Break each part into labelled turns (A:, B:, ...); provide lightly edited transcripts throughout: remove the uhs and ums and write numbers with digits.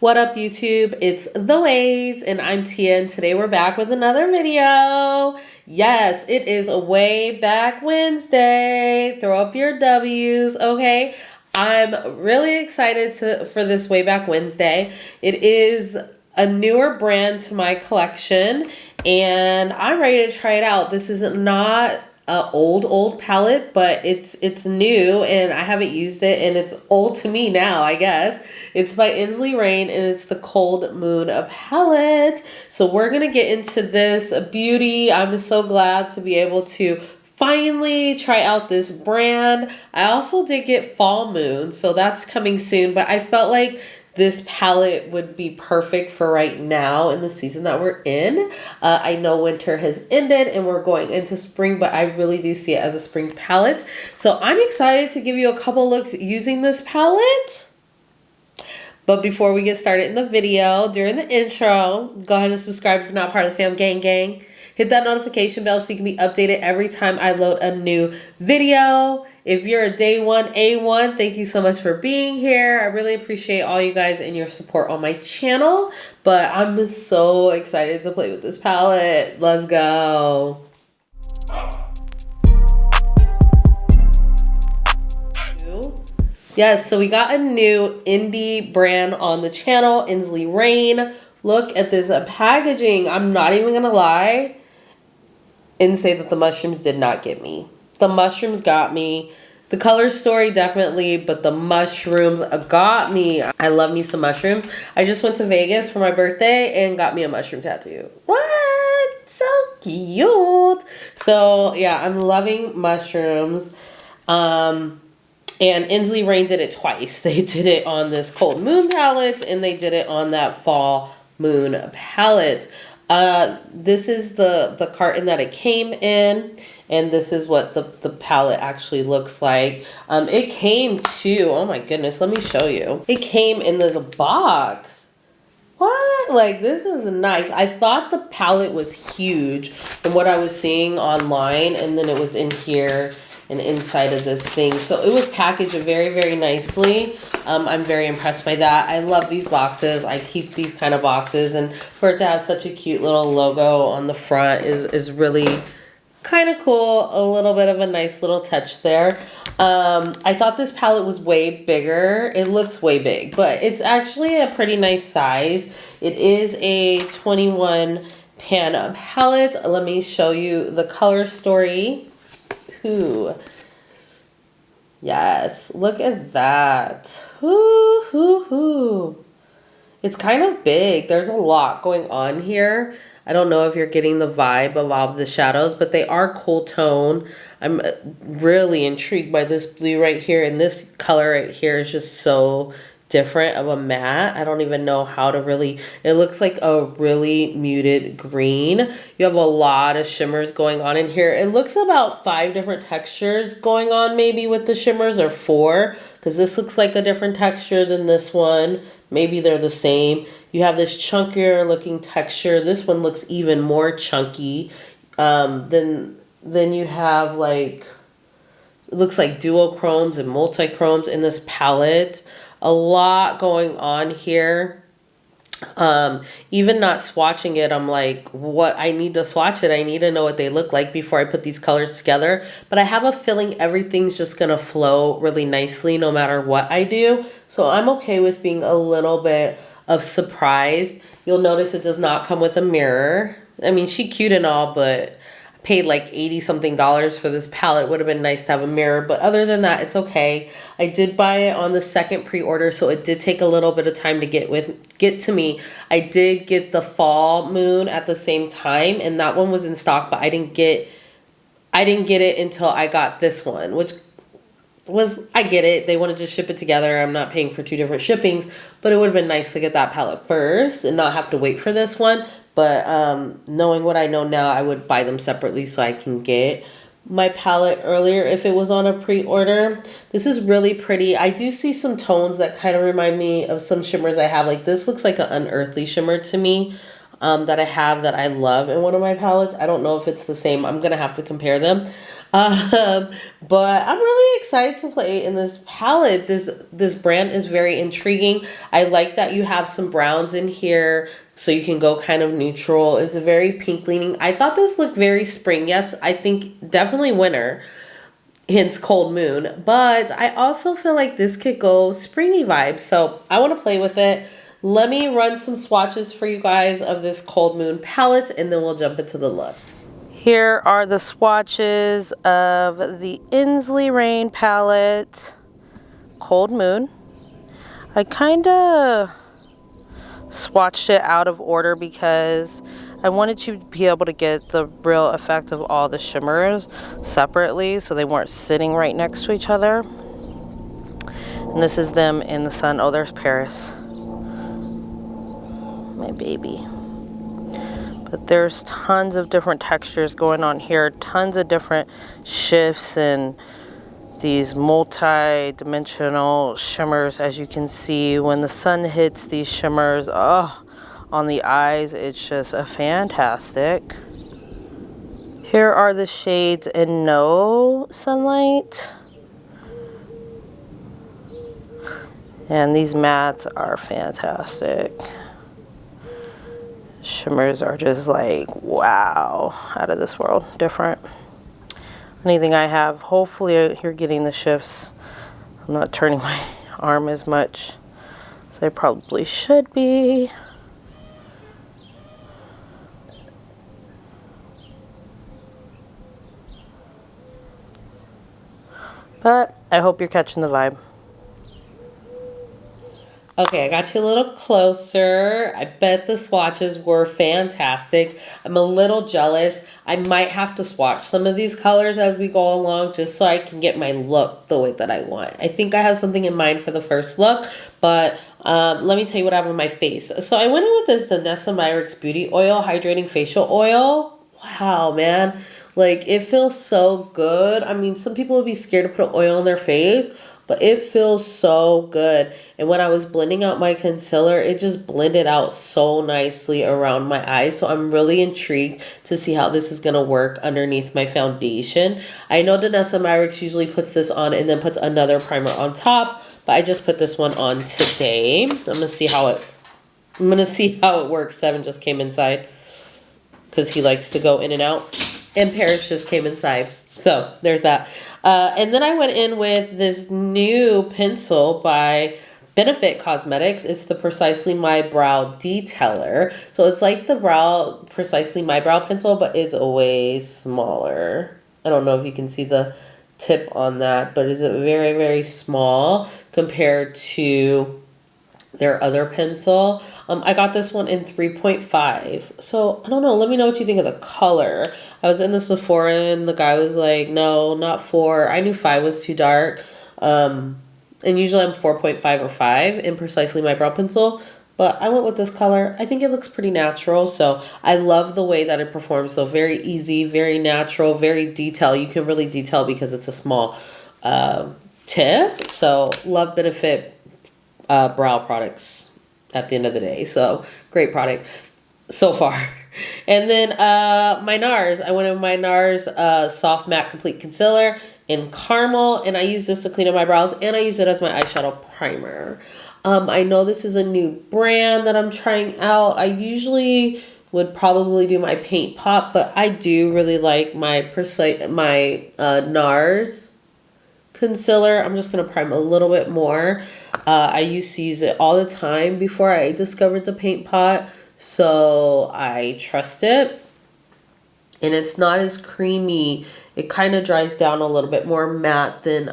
A: What up YouTube? It's the Ways and I'm Tia, and today we're back with another video. Yes, it is a Way Back Wednesday. Throw up your W's, okay? I'm really excited for this Way Back Wednesday. It is a newer brand to my collection and I'm ready to try it out. This is not a old palette, but it's new and I haven't used it and it's old to me now, I guess. It's by Easley and it's the Cold Moon palette. So we're gonna get into this beauty. I'm so glad to be able to finally try out this brand. I also did get Fall Moon, so that's coming soon, but I felt like this palette would be perfect for right now in the season that we're in. I know winter has ended and we're going into spring, but I really do see it as a spring palette. So I'm excited to give you a couple looks using this palette. But before we get started in the video, during the intro, go ahead and subscribe if you're not part of the fam gang. Hit that notification bell so you can be updated every time I load a new video. If you're a day one A1, thank you so much for being here. I really appreciate all you guys and your support on my channel. But I'm so excited to play with this palette. Let's go. Yes, so we got a new indie brand on the channel, Easley. Look at this packaging. I'm not even gonna lie and say that the mushrooms did not get me. The mushrooms got me. The color story definitely, but the mushrooms got me. I love me some mushrooms. I just went to Vegas for my birthday and got me a mushroom tattoo. What? So cute. So yeah, I'm loving mushrooms. And Easley did it twice. They did it on this Cold Moon palette and they did it on that Fall Moon palette. This is the carton that it came in, and this is what the palette actually looks like. It came too, oh my goodness, let me show you. It came in this box. What? Like, this is nice. I thought the palette was huge from what I was seeing online, and then it was in here and inside of this thing. So it was packaged very, very nicely. I'm very impressed by that. I love these boxes. I keep these kind of boxes, and for it to have such a cute little logo on the front is really kind of cool. A little bit of a nice little touch there. I thought this palette was way bigger. It looks way big, but it's actually a pretty nice size. It is a 21 pan palette. Let me show you the color story. Ooh. Yes, look at that. Ooh. It's kind of big. There's a lot going on here. I don't know if you're getting the vibe of all of the shadows, but they are cool tone. I'm really intrigued by this blue right here, and this color right here is just so different of a matte. I don't even know how to really, it looks like a really muted green. You have a lot of shimmers going on in here. It looks about 5 different textures going on maybe with the shimmers, or 4, because this looks like a different texture than this one. Maybe they're the same. You have this chunkier looking texture. This one looks even more chunky. Then you have like, it looks like duochromes and multichromes in this palette. A lot going on here. Even not swatching it, I'm like, what? I need to swatch it. I need to know what they look like before I put these colors together. But I have a feeling everything's just gonna flow really nicely no matter what I do. So I'm okay with being a little bit of surprised. You'll notice it does not come with a mirror. I mean, she cute and all, but paid like $80 something for this palette. Would have been nice to have a mirror, but other than that, it's okay. I did buy it on the second pre-order, so it did take a little bit of time to get to me. I did get the Fall Moon at the same time, and that one was in stock, but I didn't get it until I got this one, which was, I get it. They wanted to ship it together. I'm not paying for 2 different shippings, but it would have been nice to get that palette first and not have to wait for this one. But knowing what I know now, I would buy them separately so I can get my palette earlier if it was on a pre-order. This is really pretty. I do see some tones that kind of remind me of some shimmers I have. Like this looks like an unearthly shimmer to me that I have that I love in one of my palettes. I don't know if it's the same. I'm going to have to compare them. Um, but I'm really excited to play in this palette. This brand is very intriguing. I like that you have some browns in here, so you can go kind of neutral. It's a very pink leaning. I thought this looked very spring. Yes, I think definitely winter, hence cold moon. But I also feel like this could go springy vibes. So I want to play with it. Let me run some swatches for you guys of this cold moon palette, and then we'll jump into the look. Here are the swatches of the Easley Rain palette, Cold Moon. I kind of swatched it out of order because I wanted to be able to get the real effect of all the shimmers separately so they weren't sitting right next to each other. And this is them in the sun. Oh, there's Paris, my baby. But there's tons of different textures going on here, tons of different shifts and these multi-dimensional shimmers. As you can see, when the sun hits these shimmers, oh, on the eyes, it's just a fantastic. Here are the shades in No Sunlight. And these mattes are fantastic. Shimmers are just like, wow, out of this world, different. Anything I have, hopefully you're getting the shifts. I'm not turning my arm as much as I probably should be. But I hope you're catching the vibe. Okay, I got you a little closer. I bet the swatches were fantastic. I'm a little jealous. I might have to swatch some of these colors as we go along just so I can get my look the way that I want. I think I have something in mind for the first look, but let me tell you what I have on my face. So I went in with this Danessa Myricks Beauty Oil Hydrating Facial Oil. Wow, man. Like, it feels so good. I mean, some people would be scared to put an oil on their face, but it feels so good. And when I was blending out my concealer, it just blended out so nicely around my eyes. So I'm really intrigued to see how this is going to work underneath my foundation. I know Danessa Myricks usually puts this on and then puts another primer on top, but I just put this one on today. I'm going to see how it works. Seven just came inside because he likes to go in and out. And Paris just came inside. So there's that. And then I went in with this new pencil by Benefit Cosmetics. It's the Precisely My Brow Detailer. So it's like the Precisely My Brow pencil, but it's way smaller. I don't know if you can see the tip on that, but it's very, very small compared to their other pencil. I got this one in 3.5. So I don't know. Let me know what you think of the color. I was in the Sephora and the guy was like, no, not 4. I knew 5 was too dark. And usually I'm 4.5 or 5 in Precisely My Brow Pencil. But I went with this color. I think it looks pretty natural. So I love the way that it performs though. Very easy, very natural, very detailed. You can really detail because it's a small tip. So love Benefit brow products at the end of the day. So great product so far. And then my NARS. I went in my NARS Soft Matte Complete Concealer in Caramel. And I use this to clean up my brows. And I use it as my eyeshadow primer. I know this is a new brand that I'm trying out. I usually would probably do my paint pot. But I do really like my NARS concealer. I'm just going to prime a little bit more. I used to use it all the time before I discovered the paint pot, so I trust it. And it's not as creamy. It kind of dries down a little bit more matte than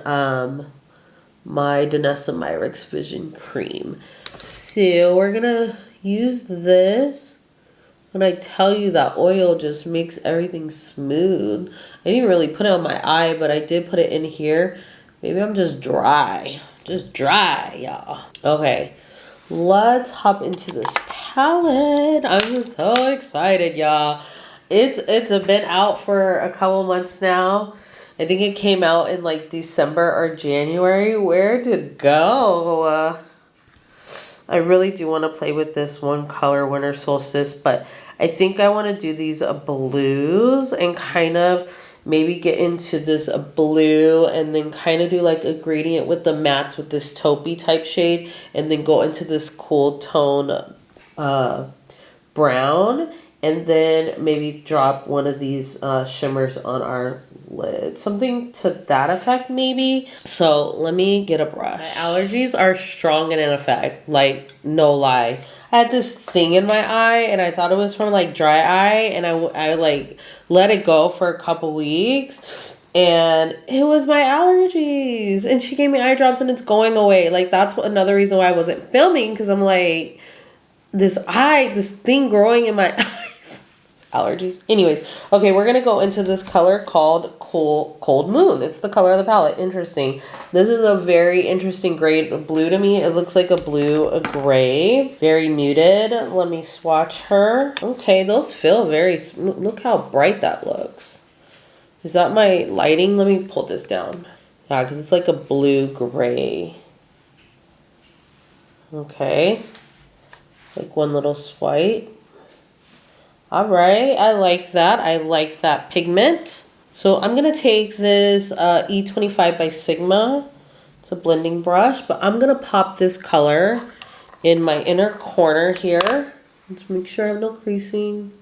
A: my Danessa Myricks Vision Cream. So we're going to use this. When I tell you that oil just makes everything smooth. I didn't really put it on my eye, but I did put it in here. Maybe I'm just dry. Just dry, y'all. Okay, let's hop into this palette. I'm so excited, y'all. It's been out for a couple months now. I think it came out in like December or January. Where to go? I really do want to play with this one color, Winter Solstice, but I think I want to do these blues and kind of maybe get into this blue and then kind of do like a gradient with the mattes with this taupey type shade, and then go into this cool tone brown, and then maybe drop one of these shimmers on our lid. Something to that effect maybe. So let me get a brush. My allergies are strong and in effect, like no lie. I had this thing in my eye and I thought it was from like dry eye, and I like let it go for a couple weeks and it was my allergies, and she gave me eye drops and it's going away. Like that's another reason why I wasn't filming, because I'm like, this thing growing in my eyes. Allergies. Anyways, okay, we're going to go into this color called Cold Moon. It's the color of the palette. Interesting. This is a very interesting grade of blue to me. It looks like a blue, a gray. Very muted. Let me swatch her. Okay, those feel very smooth. Look how bright that looks. Is that my lighting? Let me pull this down. Yeah, because it's like a blue-gray. Okay. Like one little swipe. All right, I like that. I like that pigment. So I'm gonna take this E25 by Sigma. It's a blending brush, but I'm gonna pop this color in my inner corner here. Let's make sure I have no creasing.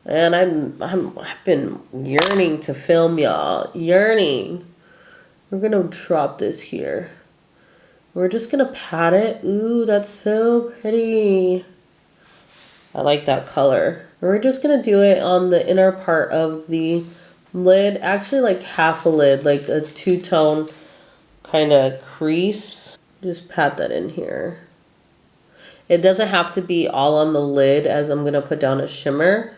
A: And I've been yearning to film, y'all. Yearning. We're gonna drop this here. We're just gonna pat it. Ooh, that's so pretty. I like that color. And we're just gonna do it on the inner part of the lid. Actually, like half a lid, like a two-tone kind of crease. Just pat that in here. It doesn't have to be all on the lid, as I'm gonna put down a shimmer,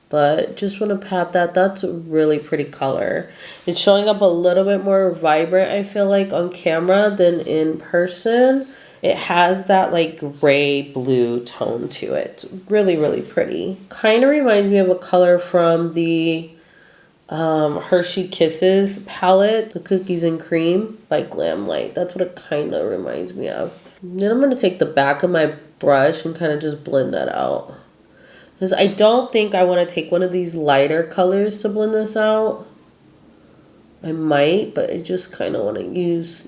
A: but just want to pat that. That's a really pretty color. It's showing up a little bit more vibrant, I feel like, on camera than in person. It has that like gray blue tone to it. It's really, really pretty. Kind of reminds me of a color from the Hershey Kisses palette, the Cookies and Cream by Glam Light. That's what it kind of reminds me of. And then I'm going to take the back of my brush and kind of just blend that out. Because I don't think I want to take one of these lighter colors to blend this out. I might, but I just kind of want to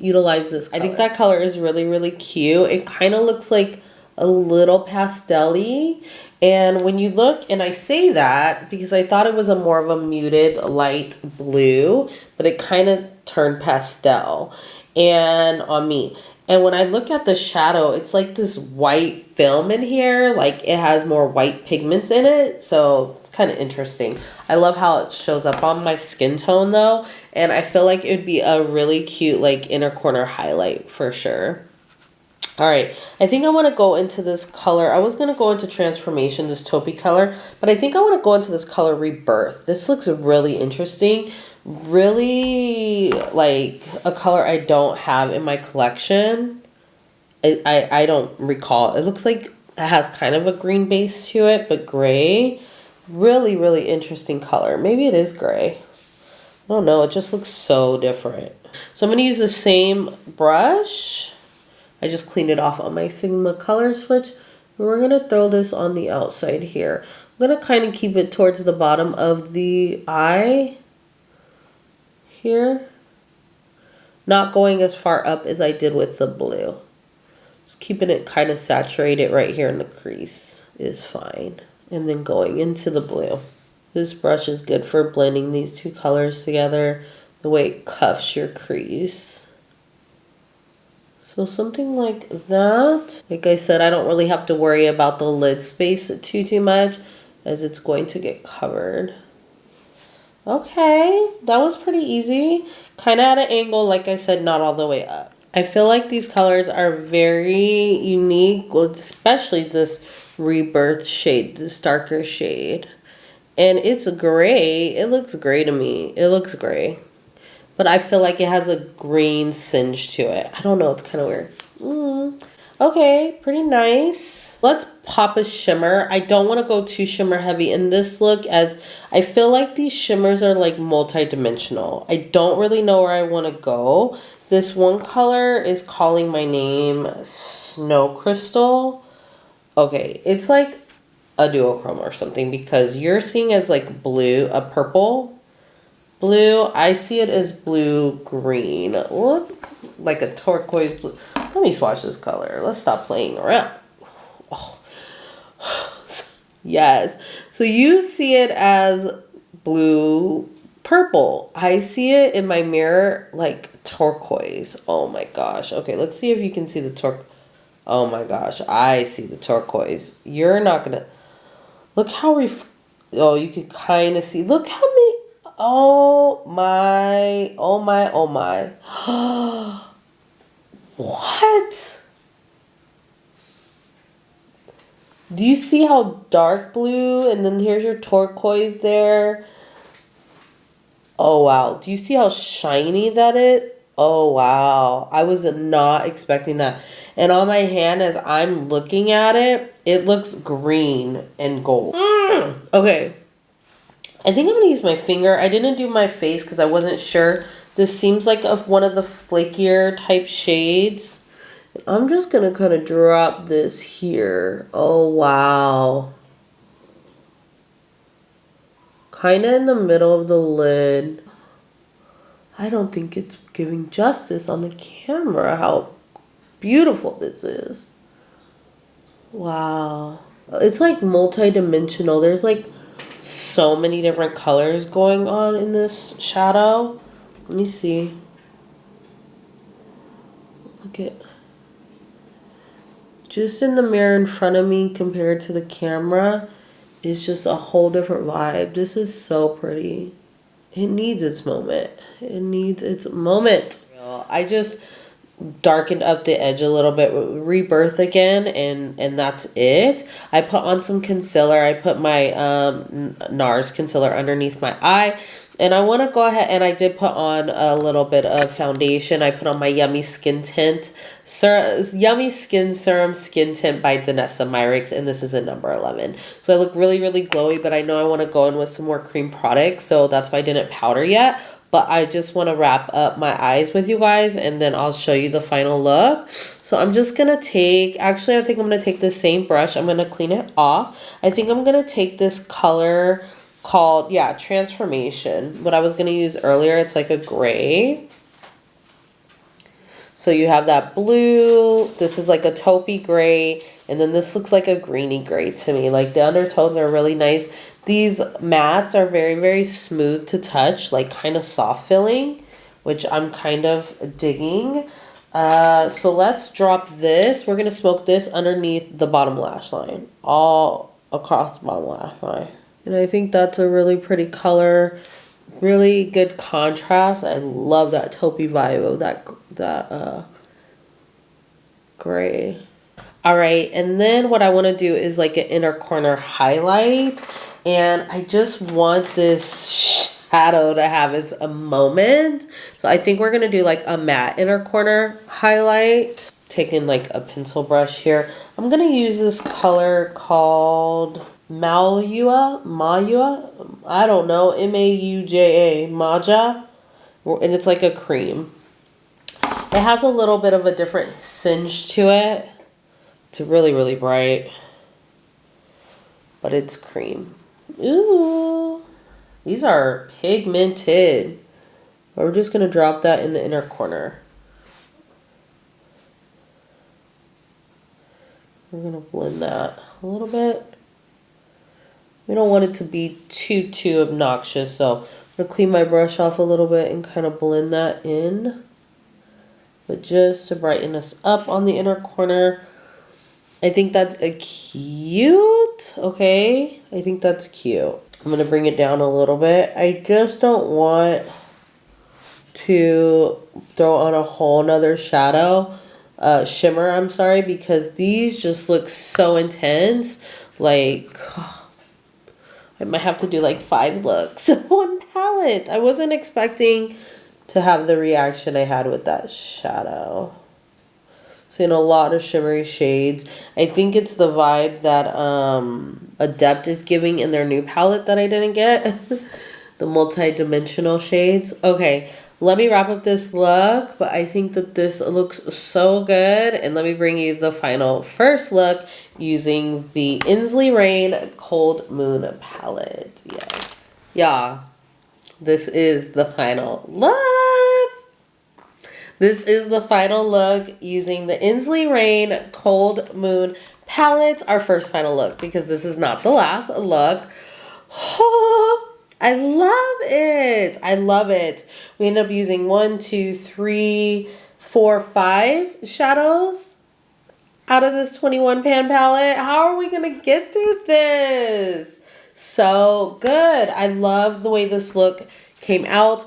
A: utilize this color. I think that color is really, really cute. It kind of looks like a little pastel-y. And when you look, and I say that because I thought it was a more of a muted light blue, but it kind of turned pastel and on me. And when I look at the shadow, it's like this white film in here. Like it has more white pigments in it. So it's kind of interesting. I love how it shows up on my skin tone though. And I feel like it would be a really cute like inner corner highlight for sure. All right, I think I want to go into this color. I was going to go into Transformation, this taupey color, but I think I want to go into this color Rebirth. This looks really interesting. Really like a color I don't have in my collection. I don't recall. It looks like it has kind of a green base to it, but gray. Really, really interesting color. Maybe it is gray. I don't know. It just looks so different. So I'm going to use the same brush. I just cleaned it off on my Sigma color switch. And we're going to throw this on the outside here. I'm going to kind of keep it towards the bottom of the eye here. Not going as far up as I did with the blue. Just keeping it kind of saturated right here in the crease is fine. And then going into the blue. This brush is good for blending these two colors together. The way it cuffs your crease. So something like that. Like I said, I don't really have to worry about the lid space too much, as it's going to get covered. Okay, that was pretty easy. Kind of at an angle, like I said, not all the way up. I feel like these colors are very unique, especially this Rebirth shade, this darker shade. And it's gray. It looks gray to me. It looks gray. But I feel like it has a green singe to it. I don't know. It's kind of weird. Okay, pretty nice. Let's pop a shimmer. I don't want to go too shimmer heavy in this look, as I feel like these shimmers are like multi-dimensional. I don't really know where I want to go. This one color is calling my name Snow Crystal. Okay, it's like a duochrome or something, because you're seeing as like blue, a purple. blue. I see it as blue-green. Look, like a turquoise blue. Let me swatch this color. Let's stop playing around. Oh. Yes. So you see it as blue purple. I see it in my mirror like turquoise. Oh my gosh. Okay, let's see if you can see the turquoise. Oh my gosh, I see the turquoise. You're not gonna look how oh, you can kind of see. Look how many. Oh my. Oh my. Oh my. What? Do you see how dark blue and then here's your turquoise there? Oh wow. Do you see how shiny that is? Oh wow. I was not expecting that. And on my hand as I'm looking at it, it looks green and gold. Okay. I think I'm going to use my finger. I didn't do my face because I wasn't sure. This seems like one of the flakier type shades. I'm just going to kind of drop this here. Oh wow. Kind of in the middle of the lid. I don't think it's giving justice on the camera how beautiful this is. Wow. It's like multi-dimensional. There's like so many different colors going on in this shadow. Let me see. Look at just in the mirror in front of me compared to the camera. It's just a whole different vibe. This is so pretty. It needs its moment. It needs its moment. I just darkened up the edge a little bit with Rebirth again, and that's it. I put on some concealer. I put my NARS concealer underneath my eye. And I want to go ahead and I did put on a little bit of foundation. I put on my Yummy Skin Tint, Yummy Skin Serum Skin Tint by Danessa Myricks, and this is a number 11. So I look really, really glowy, but I know I want to go in with some more cream products, so that's why I didn't powder yet. But I just want to wrap up my eyes with you guys, and then I'll show you the final look. So I'm just going to take, actually I think I'm going to take the same brush. I'm going to clean it off. I think I'm going to take this color called, yeah, Transformation. What I was going to use earlier, it's like a gray. So you have that blue, this is like a taupey gray, and then this looks like a greeny gray to me. Like the undertones are really nice. These mattes are very, very smooth to touch, like kind of soft filling, which I'm kind of digging. So let's drop this. We're going to smoke this underneath the bottom lash line, all across the bottom lash line. And I think that's a really pretty color, really good contrast. I love that taupey vibe of that gray. All right, and then what I want to do is like an inner corner highlight. And I just want this shadow to have its a moment. So I think we're going to do like a matte inner corner highlight. Taking like a pencil brush here. I'm going to use this color called Maua, I don't know, M-A-U-J-A, Maja, and it's like a cream. It has a little bit of a different singe to it. It's really, really bright, but it's cream. Ooh, these are pigmented. We're just going to drop that in the inner corner. We're going to blend that a little bit. We don't want it to be too obnoxious, so I'm going to clean my brush off a little bit and kind of blend that in. But just to brighten us up on the inner corner. I think that's a cute, okay? I think that's cute. I'm going to bring it down a little bit. I just don't want to throw on a whole nother shadow, shimmer, I'm sorry, because these just look so intense. Like, I might have to do like 5 looks on one palette. I wasn't expecting to have the reaction I had with that shadow. Seeing a lot of shimmery shades. I think it's the vibe that Adept is giving in their new palette that I didn't get. The multi-dimensional shades. Okay, let me wrap up this look, but I think that this looks so good. And let me bring you the final first look using the Easley Rain Cold Moon palette. Yes. Yeah. This is the final look. This is the final look using the Easley Rain Cold Moon palette. Our first final look, because this is not the last look. Oh, I love it. I love it. We end up using 1, 2, 3, 4, 5 shadows out of this 21 pan palette. How are we going to get through this? So good. I love the way this look came out.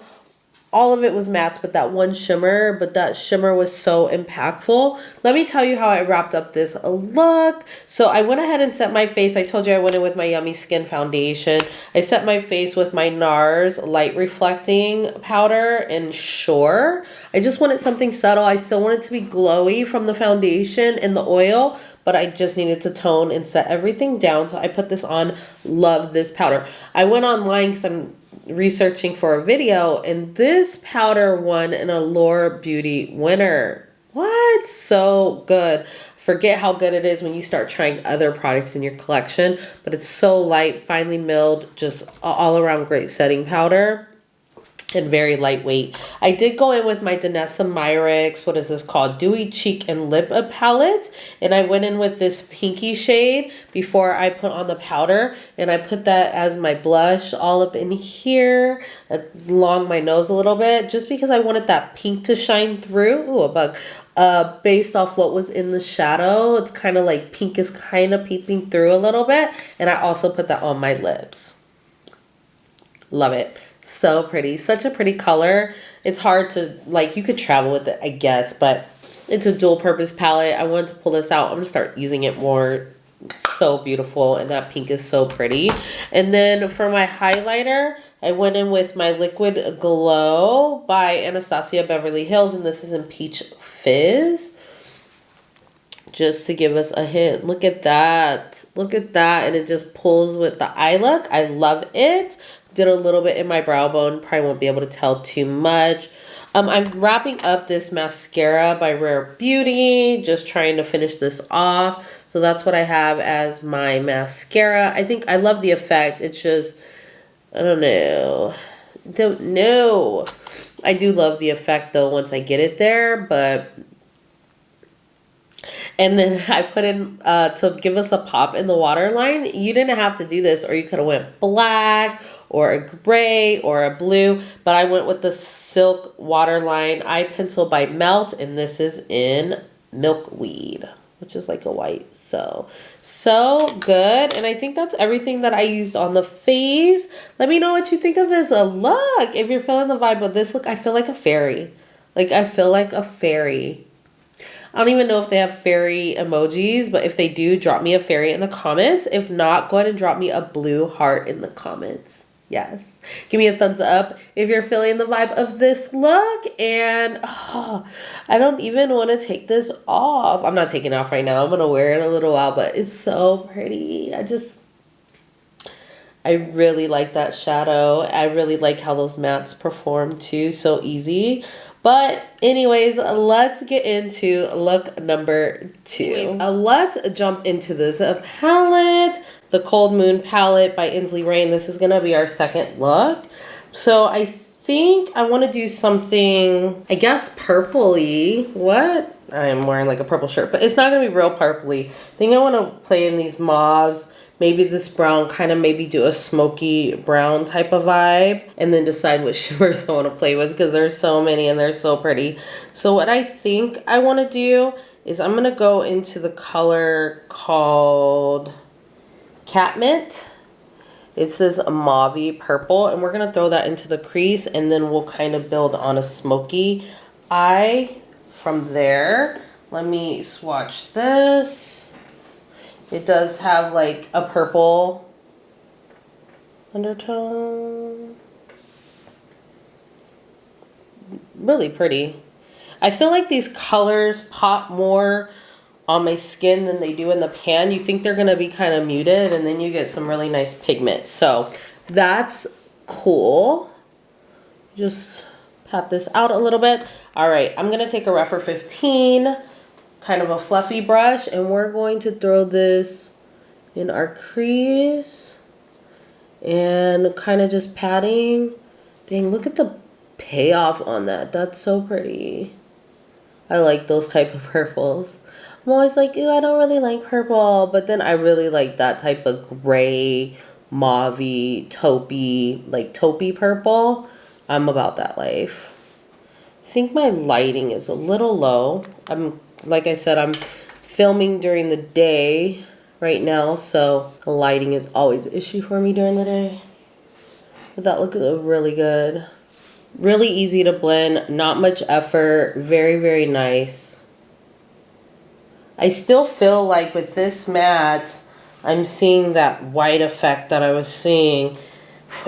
A: All of it was mattes, but that one shimmer, was so impactful. Let me tell you how I wrapped up this look. So I went ahead and set my face. I told you I went in with my Yummy Skin foundation. I set my face with my NARS light reflecting powder in Shore. I just wanted something subtle. I still wanted to be glowy from the foundation and the oil, but I just needed to tone and set everything down. So I put this on. Love this powder. I went online because I'm researching for a video, and this powder won an Allure Beauty winner. What? So good. Forget how good it is when you start trying other products in your collection, but it's so light, finely milled, just all around great setting powder. And very lightweight. I did go in with my Danessa Myricks, what is this called? Dewy Cheek and Lip palette. And I went in with this pinky shade before I put on the powder. And I put that as my blush all up in here, along my nose a little bit, just because I wanted that pink to shine through. Ooh, a bug. Based off what was in the shadow. It's kind of like pink is kind of peeping through a little bit. And I also put that on my lips. Love it. So pretty. Such a pretty color. It's hard to, like, you could travel with it, I guess, but it's a dual purpose palette. I wanted to pull this out. I'm going to start using it more. So beautiful, and that pink is so pretty. And then for my highlighter, I went in with my Liquid Glow by Anastasia Beverly Hills, and this is in Peach Fizz. Just to give us a hint. Look at that. Look at that. And it just pulls with the eye look. I love it. Did a little bit in my brow bone. Probably won't be able to tell too much. I'm wrapping up this mascara by Rare Beauty. Just trying to finish this off. So that's what I have as my mascara. I think I love the effect. It's just, I don't know. I do love the effect though once I get it there. But... And then I put in, to give us a pop in the waterline. You didn't have to do this, or you could have went black or a gray or a blue. But I went with the Silk Waterline Eye Pencil by Melt. And this is in Milkweed, which is like a white. So good. And I think that's everything that I used on the face. Let me know what you think of this look. If you're feeling the vibe of this look, I feel like a fairy. Like, I feel like a fairy. I don't even know if they have fairy emojis, but if they do, drop me a fairy in the comments. If not, go ahead and drop me a blue heart in the comments. Yes. Give me a thumbs up if you're feeling the vibe of this look. And I don't even want to take this off. I'm not taking it off right now. I'm going to wear it in a little while, but it's so pretty. I really like that shadow. I really like how those mattes perform too. So easy. But anyways, let's get into look number 2. Let's jump into this palette, the Cold Moon palette by Easley Rain. This is going to be our second look. So I think I want to do something, I guess, purpley. What? I'm wearing like a purple shirt, but it's not going to be real purpley. I think I want to play in these mauves. Maybe this brown, kind of maybe do a smoky brown type of vibe. And then decide what shimmers I want to play with, because there's so many and they're so pretty. So what I think I want to do is I'm going to go into the color called Catmint. It's this mauve purple. And we're going to throw that into the crease. And then we'll kind of build on a smoky eye from there. Let me swatch this. It does have like a purple undertone. Really pretty. I feel like these colors pop more on my skin than they do in the pan. You think they're going to be kind of muted, and then you get some really nice pigment. So that's cool. Just pat this out a little bit. All right, I'm going to take a Rephr 15. Kind of a fluffy brush, and we're going to throw this in our crease and kind of just patting Dang, look at the payoff on that. That's so pretty. I like those type of purples. I'm always like, ew, I don't really like purple. But then I really like that type of gray, mauvey, taupey, like taupey purple. I'm about that life. I think my lighting is a little low. Like I said, I'm filming during the day right now, so the lighting is always an issue for me during the day. But that looks really good. Really easy to blend, not much effort, very, very nice. I still feel like with this matte, I'm seeing that white effect that I was seeing.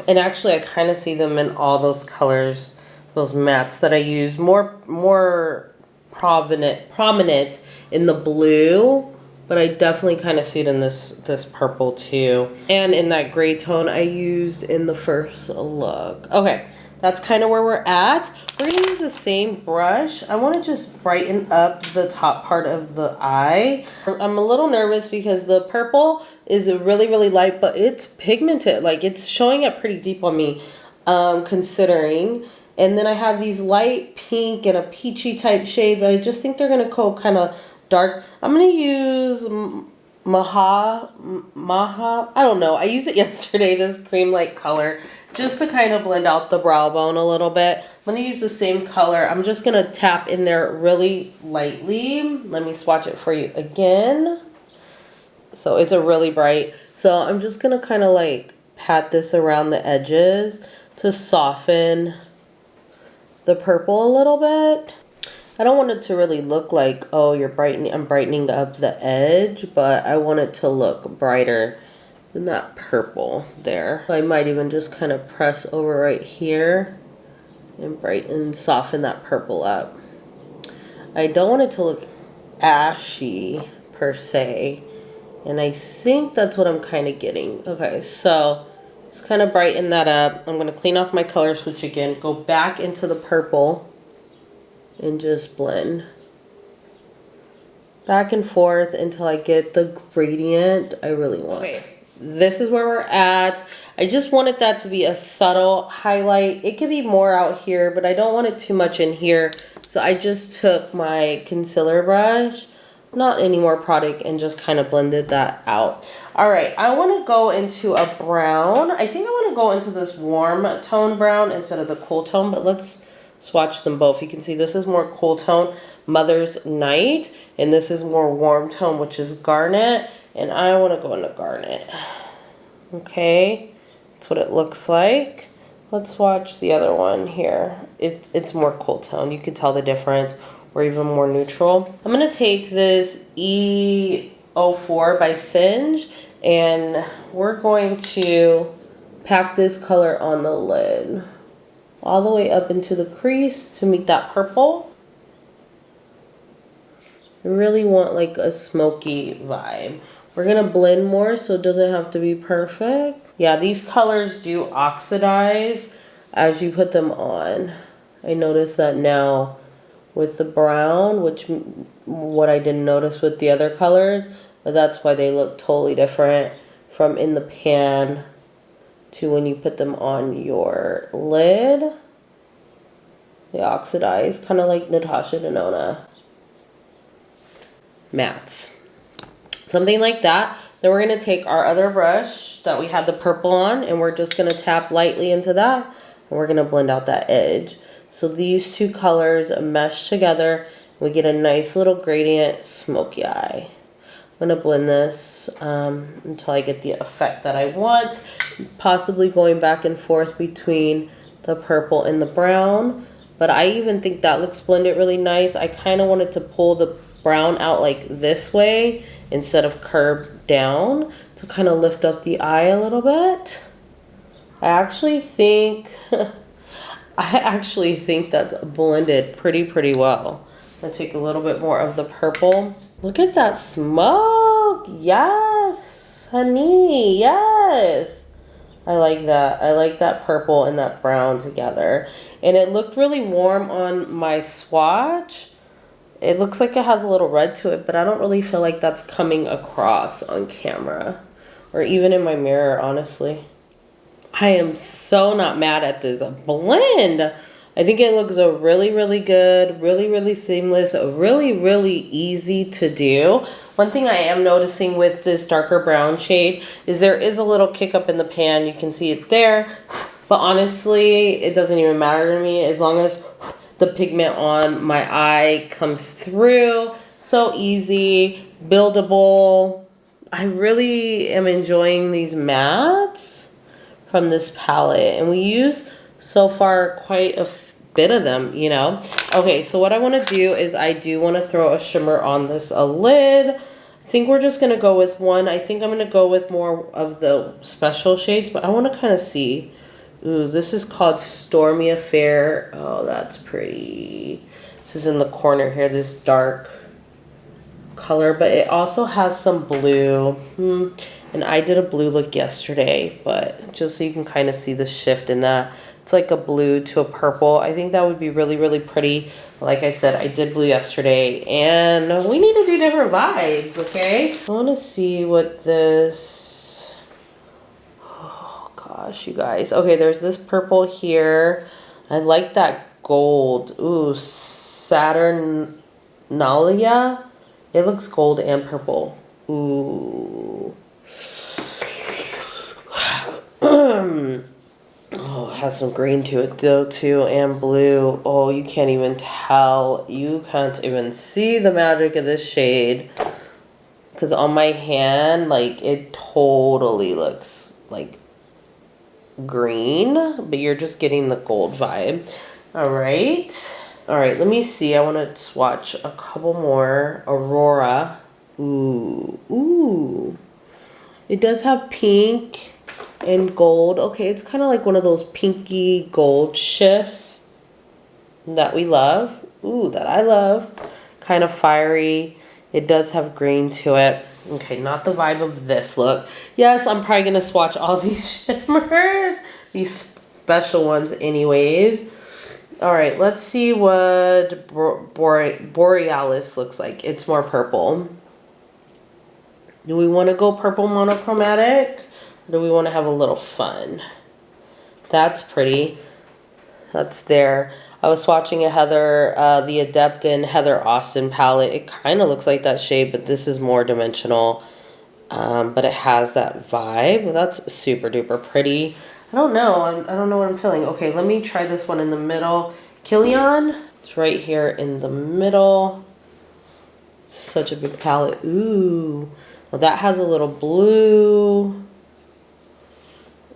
A: And actually I kind of see them in all those colors, those mattes that I use. More prominent in the blue, but I definitely kind of see it in this purple too. And in that gray tone I used in the first look. Okay, that's kind of where we're at. We're gonna use the same brush. I want to just brighten up the top part of the eye. I'm a little nervous because the purple is really, really light, but it's pigmented. Like, it's showing up pretty deep on me, considering. And then I have these light pink and a peachy type shade, but I just think they're gonna go kind of dark. I'm gonna use Maha. I don't know. I used it yesterday, this cream light color, just to kind of blend out the brow bone a little bit. I'm gonna use the same color. I'm just gonna tap in there really lightly. Let me swatch it for you again. So it's a really bright. So I'm just gonna kind of like pat this around the edges to soften the purple a little bit. I don't want it to really look like, oh, I'm brightening up the edge, but I want it to look brighter than that purple there. So I might even just kind of press over right here and soften that purple up. I don't want it to look ashy per se, and I think that's what I'm kind of getting. Okay, so just kind of brighten that up. I'm going to clean off my color switch again, go back into the purple, and just blend back and forth until I get the gradient I really want. Okay, this is where we're at. I just wanted that to be a subtle highlight. It could be more out here, but I don't want it too much in here. So I just took my concealer brush, not any more product, and just kind of blended that out. All right, I want to go into a brown. I think I want to go into this warm tone brown instead of the cool tone, but let's swatch them both. You can see this is more cool tone, Mother's Night, and this is more warm tone, which is Garnet, and I want to go into Garnet. Okay, that's what it looks like. Let's watch the other one here. It's more cool tone. You can tell the difference, or even more neutral. I'm going to take this E04 by Singe, and we're going to pack this color on the lid all the way up into the crease to meet that purple. I really want like a smoky vibe. We're gonna blend more so it doesn't have to be perfect. Yeah, these colors do oxidize as you put them on. I noticed that now with the brown, which what I didn't notice with the other colors, but that's why they look totally different from in the pan to when you put them on your lid. They oxidize, kind of like Natasha Denona mattes. Something like that. Then we're going to take our other brush that we had the purple on, and we're just going to tap lightly into that, and we're going to blend out that edge. So these two colors mesh together, we get a nice little gradient smoky eye. I'm going to blend this until I get the effect that I want, possibly going back and forth between the purple and the brown. But I even think that looks blended really nice. I kind of wanted to pull the brown out like this way instead of curved down to kind of lift up the eye a little bit. I actually think that's blended pretty well. I'm going to take a little bit more of the purple. Look at that smoke. Yes, honey. Yes. I like that. I like that purple and that brown together. And it looked really warm on my swatch. It looks like it has a little red to it, but I don't really feel like that's coming across on camera or even in my mirror, honestly. I am so not mad at this blend. I think it looks really, really good, really, really seamless, really, really easy to do. One thing I am noticing with this darker brown shade is there is a little kick up in the pan. You can see it there, but honestly, it doesn't even matter to me as long as the pigment on my eye comes through. So easy, buildable. I really am enjoying these mattes from this palette, and we use so far quite a bit of them, you know. Okay, so what I want to do is I do want to throw a shimmer on this lid. I think we're just going to go with one. I think I'm going to go with more of the special shades, but I want to kind of see. Ooh, this is called Stormy Affair. Oh, that's pretty. This is in the corner here, this dark color, but it also has some blue. And I did a blue look yesterday, but just so you can kind of see the shift in that. It's like a blue to a purple. I think that would be really, really pretty. Like I said, I did blue yesterday, and we need to do different vibes, okay? I want to see what this... Oh, gosh, you guys. Okay, there's this purple here. I like that gold. Ooh, Saturnalia. It looks gold and purple. Ooh. Oh, it has some green to it though too, and blue. Oh, you can't even tell. You can't even see the magic of this shade. Because on my hand, like, it totally looks like green, but you're just getting the gold vibe. All right. All right, let me see. I want to swatch a couple more. Aurora. Ooh, ooh. It does have pink and gold. Okay, it's kind of like one of those pinky gold shifts that we love. Ooh, that I love. Kind of fiery. It does have green to it. Okay, not the vibe of this look. Yes, I'm probably going to swatch all these shimmers. These special ones anyways. All right, let's see what Borealis looks like. It's more purple. Do we want to go purple monochromatic? Or do we want to have a little fun? That's pretty. That's there. I was swatching a Heather, the Adept in Heather Austin palette. It kind of looks like that shade, but this is more dimensional. But it has that vibe. That's super duper pretty. I don't know. I don't know what I'm feeling. Okay, let me try this one in the middle. Kilian. It's right here in the middle. Such a big palette. Ooh. Well, that has a little blue.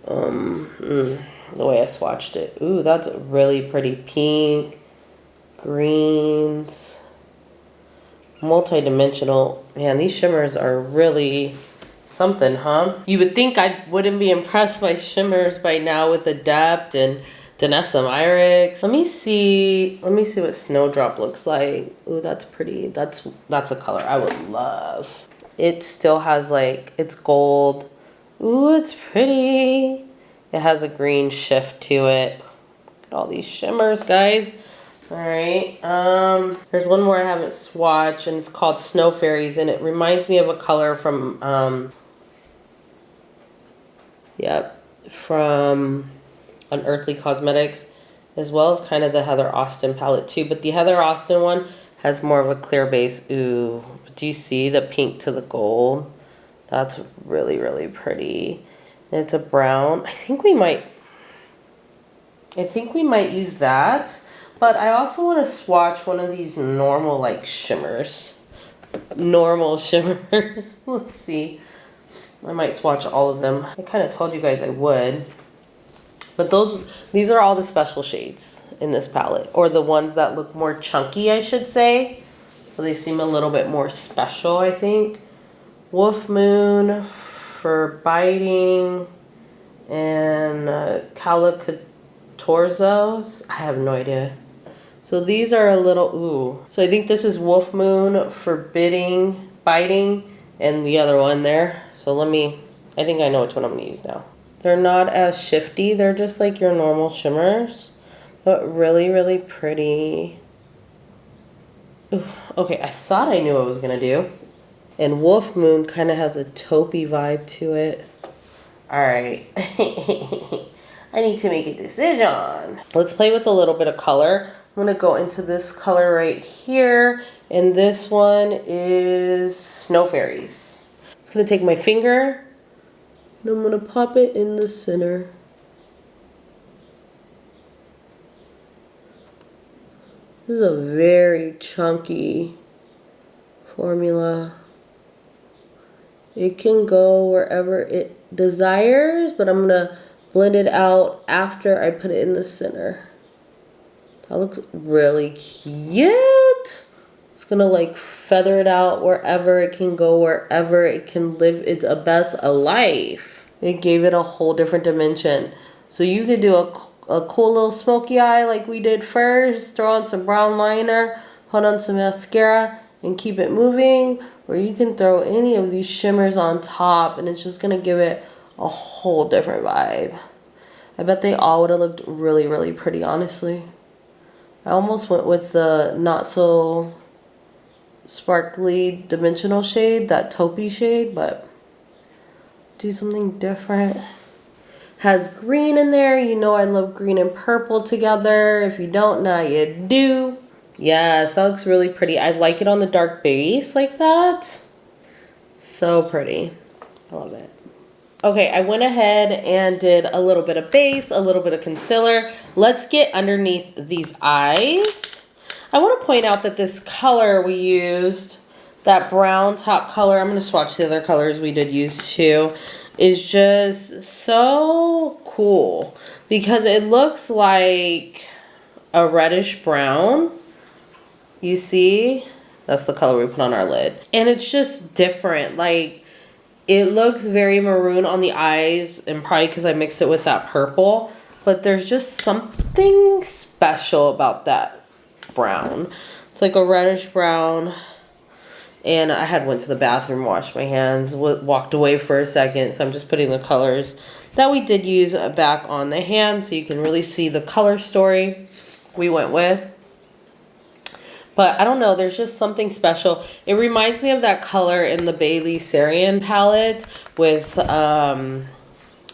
A: The way I swatched it. Ooh, that's really pretty. Pink. Greens. Multi-dimensional. Man, these shimmers are really... something, huh? You would think I wouldn't be impressed by shimmers by now with Adept and Danessa Myrix. Let me see what Snowdrop looks like. Ooh, that's pretty. That's a color I would love. It still has like, it's gold. Ooh, it's pretty. It has a green shift to it. Look at all these shimmers, guys. All right, there's one more I haven't swatched, and it's called Snow Fairies, and it reminds me of a color from, from Unearthly Cosmetics, as well as kind of the Heather Austin palette too, but the Heather Austin one has more of a clear base. Ooh, do you see the pink to the gold? That's really, really pretty. And it's a brown. I think we might use that. But I also want to swatch one of these normal, like, shimmers. Normal shimmers. Let's see. I might swatch all of them. I kind of told you guys I would. But these are all the special shades in this palette. Or the ones that look more chunky, I should say. So they seem a little bit more special, I think. Wolf Moon for biting. And Calicatorzos. I have no idea. So these are a little, ooh. So I think this is Wolf Moon for biting, and the other one there. So I think I know which one I'm gonna use now. They're not as shifty, they're just like your normal shimmers, but really, really pretty. Ooh, okay, I thought I knew what I was gonna do. And Wolf Moon kind of has a taupey vibe to it. All right. I need to make a decision. Let's play with a little bit of color. I'm gonna go into this color right here, and this one is Snow Fairies. I'm just gonna take my finger, and I'm gonna pop it in the center. This is a very chunky formula. It can go wherever it desires, but I'm gonna blend it out after I put it in the center. That looks really cute. It's gonna like feather it out wherever it can go, wherever it can live its best life. It gave it a whole different dimension. So you could do a cool little smoky eye like we did first, throw on some brown liner, put on some mascara, and keep it moving. Or you can throw any of these shimmers on top, and it's just gonna give it a whole different vibe. I bet they all would have looked really, really pretty, honestly. I almost went with the not so sparkly dimensional shade, that taupey shade, but do something different. Has green in there. You know I love green and purple together. If you don't, now you do. Yes, that looks really pretty. I like it on the dark base like that. So pretty. I love it. Okay, I went ahead and did a little bit of base, a little bit of concealer. Let's get underneath these eyes. I want to point out that this color we used, that brown top color, I'm going to swatch the other colors we did use too, is just so cool because it looks like a reddish brown. You see? That's the color we put on our lid. And it's just different. Like, it looks very maroon on the eyes, and probably because I mixed it with that purple. But there's just something special about that brown. It's like a reddish brown. And I had went to the bathroom, washed my hands, walked away for a second. So I'm just putting the colors that we did use back on the hand so you can really see the color story we went with. But I don't know, there's just something special. It reminds me of that color in the Bailey Sarian palette with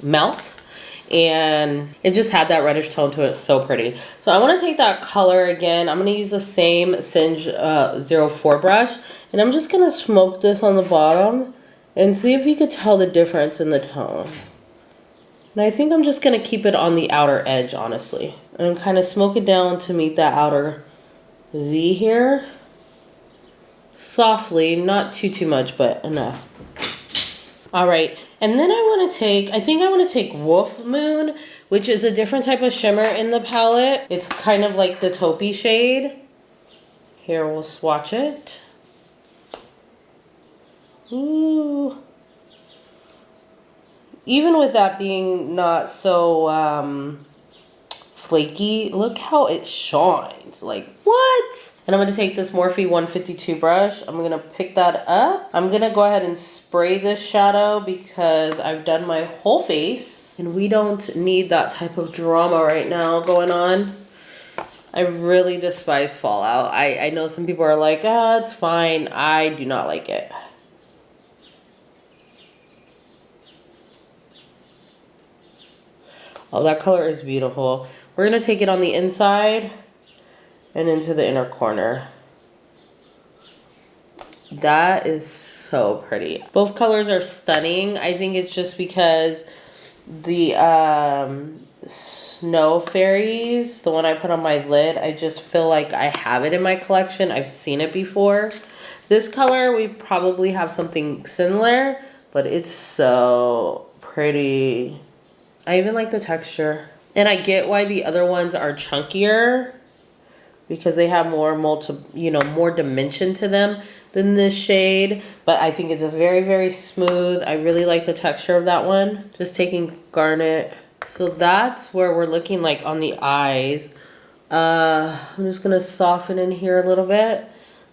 A: Melt. And it just had that reddish tone to it. It's so pretty. So I want to take that color again. I'm going to use the same Singe 04 brush. And I'm just going to smoke this on the bottom and see if you could tell the difference in the tone. And I think I'm just going to keep it on the outer edge, honestly. And kind of smoke it down to meet that outer V here. Softly, not too much, but enough. All right, and then I think I want to take Wolf Moon, which is a different type of shimmer in the palette. It's kind of like the taupey shade. Here, we'll swatch it. Ooh. Even with that being not so flaky, look how it shines. Like, what? And I'm going to take this Morphe 152 brush. I'm going to pick that up. I'm going to go ahead and spray this shadow because I've done my whole face. And we don't need that type of drama right now going on. I really despise fallout. I know some people are like, ah, it's fine. I do not like it. Oh, that color is beautiful. We're going to take it on the inside and into the inner corner. That is so pretty. Both colors are stunning. I think it's just because the Snow Fairies, the one I put on my lid, I just feel like I have it in my collection. I've seen it before. This color, we probably have something similar, but it's so pretty. I even like the texture. And I get why the other ones are chunkier because they have more more dimension to them than this shade. But I think it's a very, very smooth. I really like the texture of that one. Just taking Garnet. So that's where we're looking like on the eyes. I'm just going to soften in here a little bit.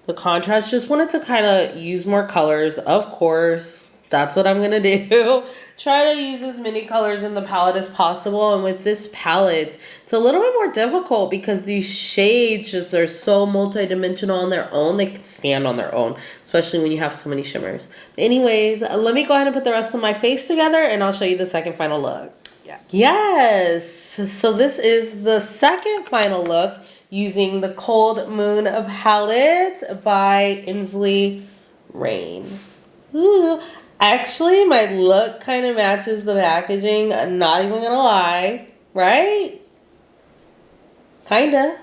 A: The contrast, just wanted to kind of use more colors. Of course, that's what I'm going to do. Try to use as many colors in the palette as possible. And with this palette, it's a little bit more difficult because these shades just are so multi-dimensional on their own. They can stand on their own, especially when you have so many shimmers. Anyways, let me go ahead and put the rest of my face together and I'll show you the second final look. Yes. So this is the second final look using the Cold Moon palette by Easley Rain. Ooh. Actually, my look kind of matches the packaging. I'm not even gonna lie. Right? Kinda.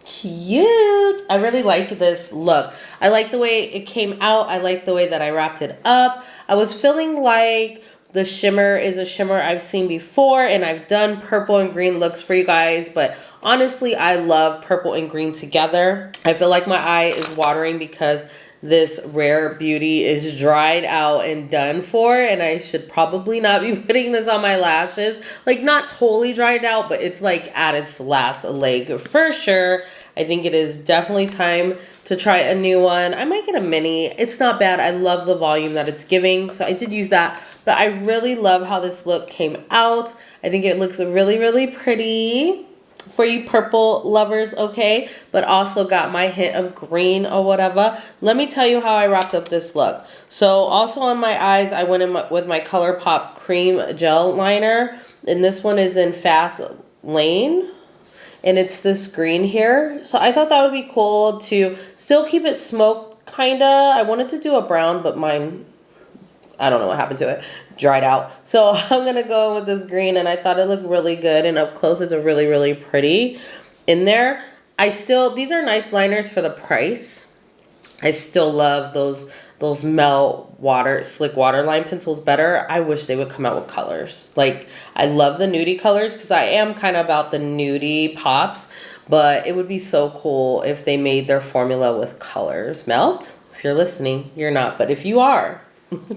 A: Cute. I really like this look. I like the way it came out. I like the way that I wrapped it up. I was feeling like the shimmer is a shimmer I've seen before, and I've done purple and green looks for you guys, but honestly, I love purple and green together. I feel like my eye is watering because this rare beauty is dried out and done for, and I should probably not be putting this on my lashes. Like, not totally dried out, but it's like at its last leg for sure. I think it is definitely time to try a new one. I might get a mini. It's not bad. I love the volume that it's giving, so I did use that. But I really love how this look came out. I think it looks really, really pretty for you purple lovers, okay? But also got my hint of green or whatever. Let me tell you how I wrapped up this look. So also on my eyes, I went in with my ColourPop Cream Gel Liner. And this one is in Fast Lane. And it's this green here. So I thought that would be cool to still keep it smoked, kinda. I wanted to do a brown, but mine, I don't know what happened to it, dried out. So I'm gonna go with this green, and I thought it looked really good, and up close it's a really, really pretty in there. These are nice liners for the price. I still love those melt slick waterline pencils better. I wish they would come out with colors. Like, I love the nudie colors because I am kind of about the nudie pops, but it would be so cool if they made their formula with colors. Melt, if you're listening, you're not, but if you are,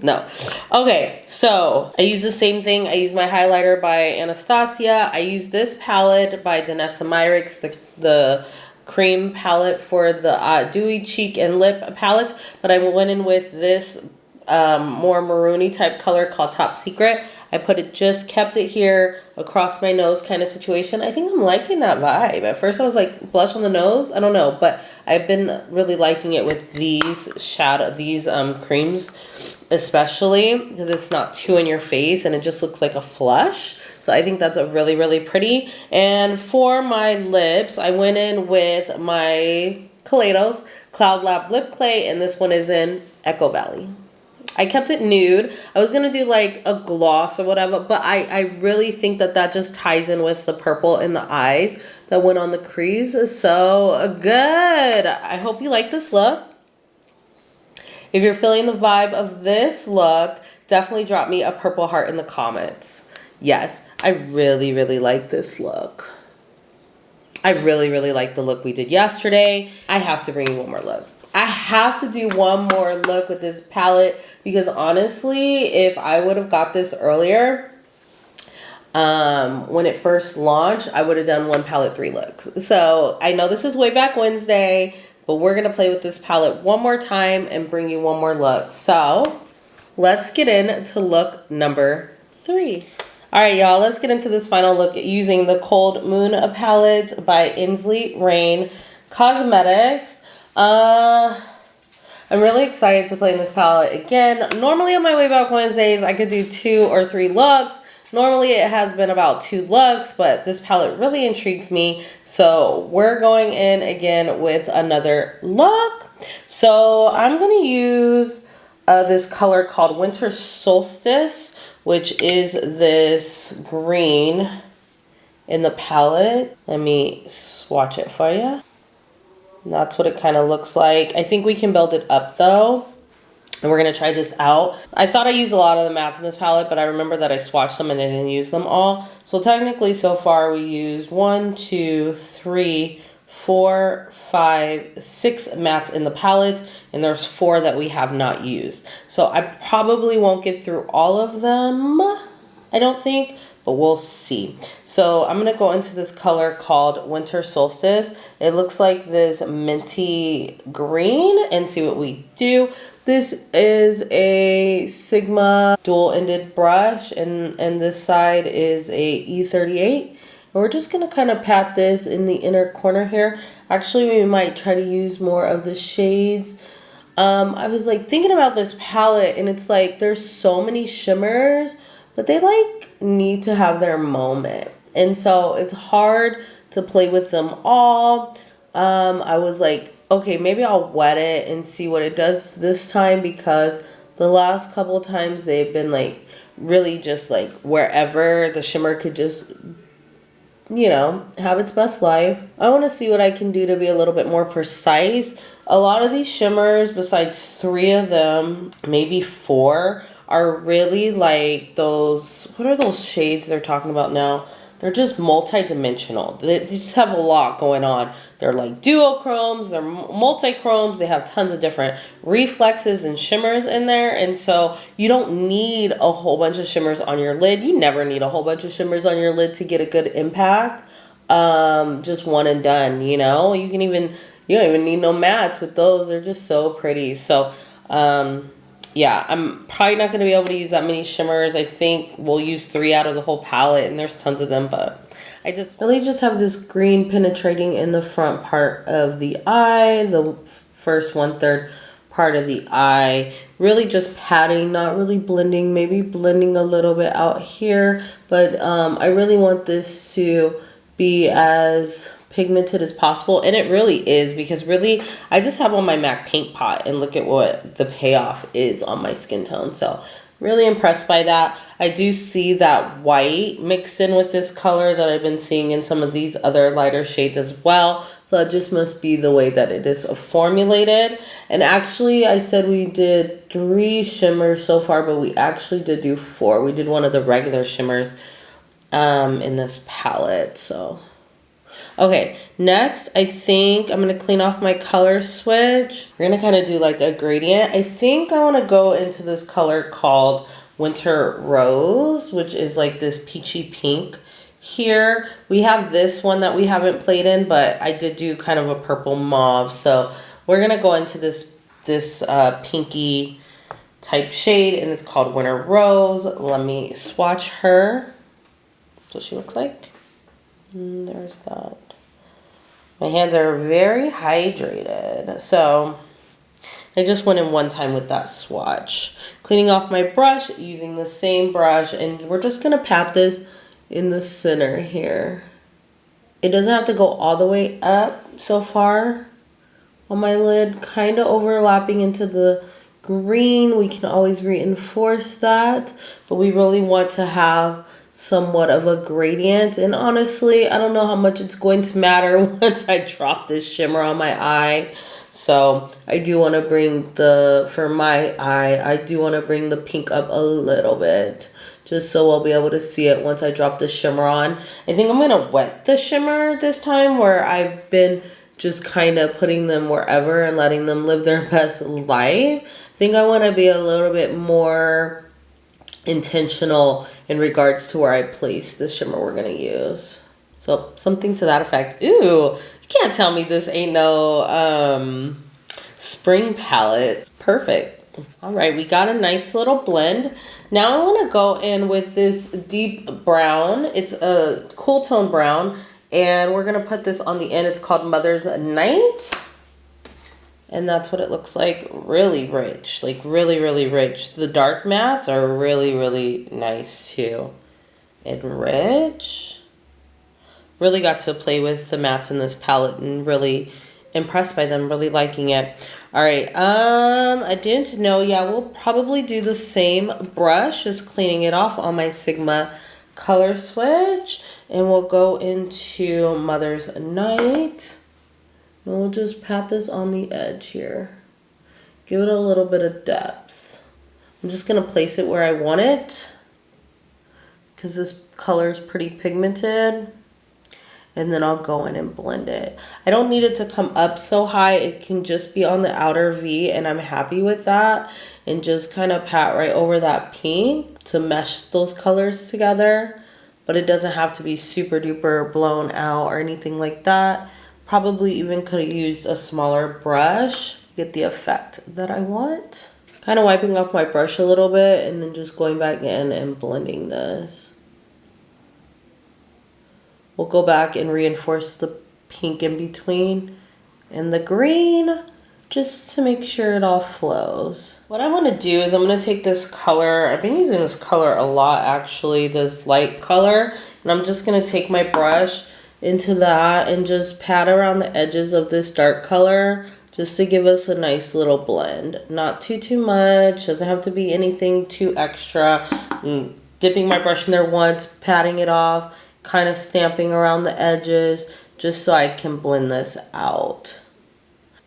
A: no. Okay, so I use the same thing. I use my highlighter by Anastasia. I use this palette by Danessa Myricks, the cream palette for the Dewy Cheek and Lip palette, but I went in with this more maroony type color called Top Secret. I kept it here across my nose kind of situation. I think I'm liking that vibe. At first I was like, blush on the nose, I don't know, but I've been really liking it with these creams, especially because it's not too in your face and it just looks like a flush. So I think that's a really, really pretty. And for my lips, I went in with my Kaleidos Cloud Lab Lip Clay, and this one is in Echo Valley. I kept it nude. I was going to do like a gloss or whatever, but I really think that just ties in with the purple in the eyes that went on the crease. So good. I hope you like this look. If you're feeling the vibe of this look, definitely drop me a purple heart in the comments. Yes, I really, really like this look. I really, really like the look we did yesterday. I have to bring you one more look. I have to do one more look with this palette because honestly, if I would have got this earlier, when it first launched, I would have done one palette, 3 looks. So I know this is way back Wednesday, but we're going to play with this palette one more time and bring you one more look. So let's get into look number 3. All right, y'all, let's get into this final look using the Cold Moon palette by Easley Rain Cosmetics. I'm really excited to play in this palette again. Normally on my Way Back Wednesdays, I could do 2 or 3 looks. Normally it has been about 2 looks, but this palette really intrigues me. So we're going in again with another look. So I'm going to use this color called Winter Solstice, which is this green in the palette. Let me swatch it for you. That's what it kind of looks like. I think we can build it up though. And we're going to try this out. I thought I used a lot of the mattes in this palette, but I remember that I swatched them and I didn't use them all. So technically so far we used 1, 2, 3, 4, 5, 6 mattes in the palette. And there's 4 that we have not used. So I probably won't get through all of them, I don't think. But we'll see. So I'm going to go into this color called Winter Solstice. It looks like this minty green and see what we do. This is a Sigma dual-ended brush and this side is a E38. And we're just going to kind of pat this in the inner corner here. Actually, we might try to use more of the shades. I was like thinking about this palette and it's like there's so many shimmers, but they like need to have their moment. And so it's hard to play with them all. I was like, okay, maybe I'll wet it and see what it does this time, because the last couple times they've been like really just like wherever the shimmer could just, you know, have its best life. I want to see what I can do to be a little bit more precise. A lot of these shimmers, besides 3 of them, maybe 4, are really like those, what are those shades they're talking about now? They're just multi-dimensional. They just have a lot going on. They're like duochromes, they're multi-chromes, they have tons of different reflexes and shimmers in there. And so you don't need a whole bunch of shimmers on your lid. You never need a whole bunch of shimmers on your lid to get a good impact. Just one and done, you know? You don't even need no mattes with those. They're just so pretty. So, yeah, I'm probably not going to be able to use that many shimmers. I think we'll use 3 out of the whole palette, and there's tons of them, but I just really just have this green penetrating in the front part of the eye, the first 1/3 part of the eye, really just patting, not really blending, maybe blending a little bit out here, but I really want this to be as pigmented as possible, and it really is, because really I just have on my MAC paint pot and look at what the payoff is on my skin tone. So really impressed by that. I do see that white mixed in with this color that I've been seeing in some of these other lighter shades as well. So that just must be the way that it is formulated. And actually I said we did 3 shimmers so far, but we actually did do 4. We did one of the regular shimmers in this palette. So okay, next, I think I'm going to clean off my color switch. We're going to kind of do like a gradient. I think I want to go into this color called Winter Rose, which is like this peachy pink here. We have this one that we haven't played in, but I did do kind of a purple mauve. So we're going to go into this pinky type shade, and it's called Winter Rose. Let me swatch her. That's what she looks like. And there's that. My hands are very hydrated, so I just went in one time with that swatch. Cleaning off my brush, using the same brush, and we're just going to pat this in the center here. It doesn't have to go all the way up so far on my lid, kind of overlapping into the green. We can always reinforce that, but we really want to have somewhat of a gradient, and honestly I don't know how much it's going to matter once I drop this shimmer on my eye. So I do want to bring for my eye, I do want to bring the pink up a little bit, just so we'll be able to see it once I drop the shimmer on. I think I'm going to wet the shimmer this time, where I've been just kind of putting them wherever and letting them live their best life. I think I want to be a little bit more intentional in regards to where I place the shimmer we're going to use. So something to that effect. Ooh, you can't tell me this ain't no spring palette. It's perfect. All right, we got a nice little blend. Now I want to go in with this deep brown. It's a cool tone brown, and we're going to put this on the end. It's called Mother's Night. And that's what it looks like. Really rich, like really, really rich. The dark mattes are really, really nice too. And rich. Really got to play with the mattes in this palette and really impressed by them, really liking it. All right, I didn't know, yeah, we'll probably do the same brush, just cleaning it off on my Sigma color switch. And we'll go into Mother's Night. And we'll just pat this on the edge here. Give it a little bit of depth. I'm just going to place it where I want it, because this color is pretty pigmented. And then I'll go in and blend it. I don't need it to come up so high. It can just be on the outer V, and I'm happy with that. And just kind of pat right over that pink to mesh those colors together. But it doesn't have to be super duper blown out or anything like that. Probably even could have used a smaller brush to get the effect that I want. Kind of wiping off my brush a little bit and then just going back in and blending this. We'll go back and reinforce the pink in between and the green. just to make sure it all flows. What I want to do is I'm going to take this color. I've been using this color a lot, actually, this light color. And I'm just going to take my brush into that and just pat around the edges of this dark color just to give us a nice little blend. Not too much. Doesn't have to be anything too extra. I'm dipping my brush in there once, patting it off, kind of stamping around the edges just so I can blend this out.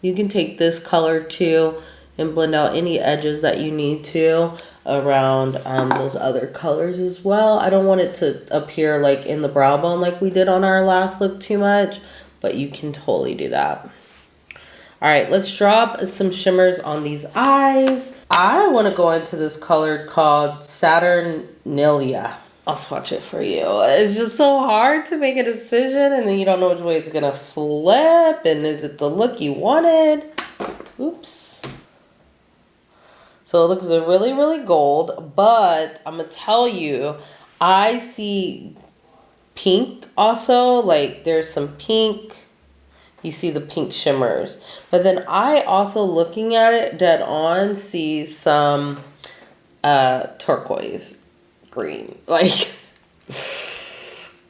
A: You can take this color too and blend out any edges that you need to around those other colors as well. I don't want it to appear like in the brow bone like we did on our last look too much, but you can totally do that. All right, let's drop some shimmers on these eyes. I want to go into this color called Saturnalia. I'll swatch it for you. It's just so hard to make a decision, and then you don't know which way it's gonna flip, and is it the look you wanted? Oops. So it looks really gold, but I'm gonna tell you, I see pink also, like there's some pink. You see the pink shimmers. But then I also, looking at it dead on, see some turquoise green. Like,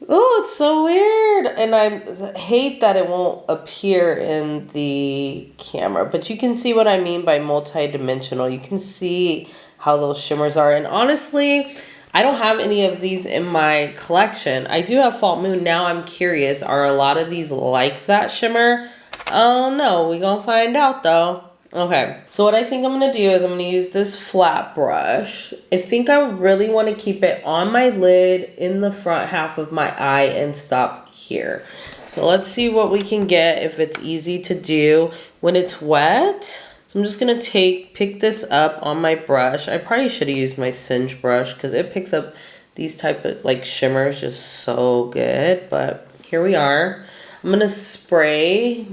A: oh, it's so weird. And I hate that it won't appear in the camera. But you can see what I mean by multi-dimensional. You can see how those shimmers are. And honestly, I don't have any of these in my collection. I do have Fault Moon. Now I'm curious, are a lot of these like that shimmer? Oh no, we gonna find out though. Okay, so what I think I'm gonna do is I'm gonna use this flat brush. I think I really wanna keep it on my lid in the front half of my eye and stop here. So let's see what we can get if it's easy to do when it's wet. So I'm just gonna pick this up on my brush. I probably should have used my Singe brush because it picks up these type of like shimmers just so good. But here we are. I'm gonna spray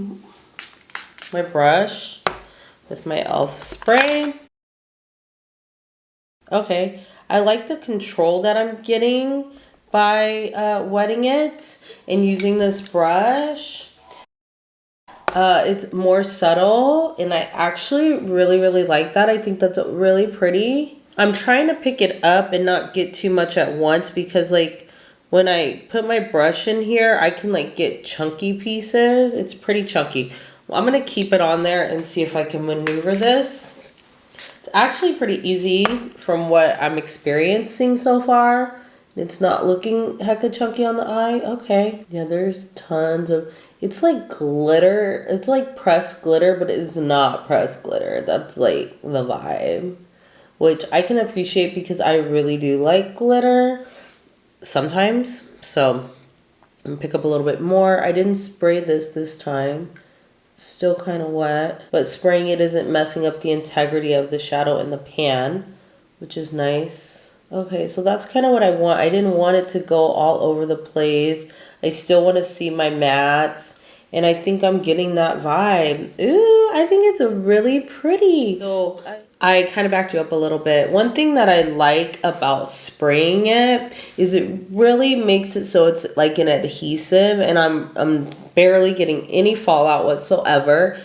A: my brush with my e.l.f. spray. Okay, I like the control that I'm getting by wetting it and using this brush. It's more subtle, and I actually really like that. I think that's really pretty. I'm trying to pick it up and not get too much at once because like when I put my brush in here, I can like get chunky pieces. It's pretty chunky. Well, I'm gonna keep it on there and see if I can maneuver this. It's actually pretty easy from what I'm experiencing so far. It's not looking hecka chunky on the eye. Okay. Yeah, there's tons of... It's like glitter. It's like pressed glitter, but it's not pressed glitter. That's like the vibe. Which I can appreciate because I really do like glitter sometimes. So I'm gonna pick up a little bit more. I didn't spray this time. Still kind of wet. But spraying it isn't messing up the integrity of the shadow in the pan, which is nice. Okay, so that's kind of what I want. I didn't want it to go all over the place. I still want to see my mattes. And I think I'm getting that vibe. Ooh, I think it's really pretty. So I kind of backed you up a little bit. One thing that I like about spraying it is it really makes it so it's like an adhesive. And I'm barely getting any fallout whatsoever.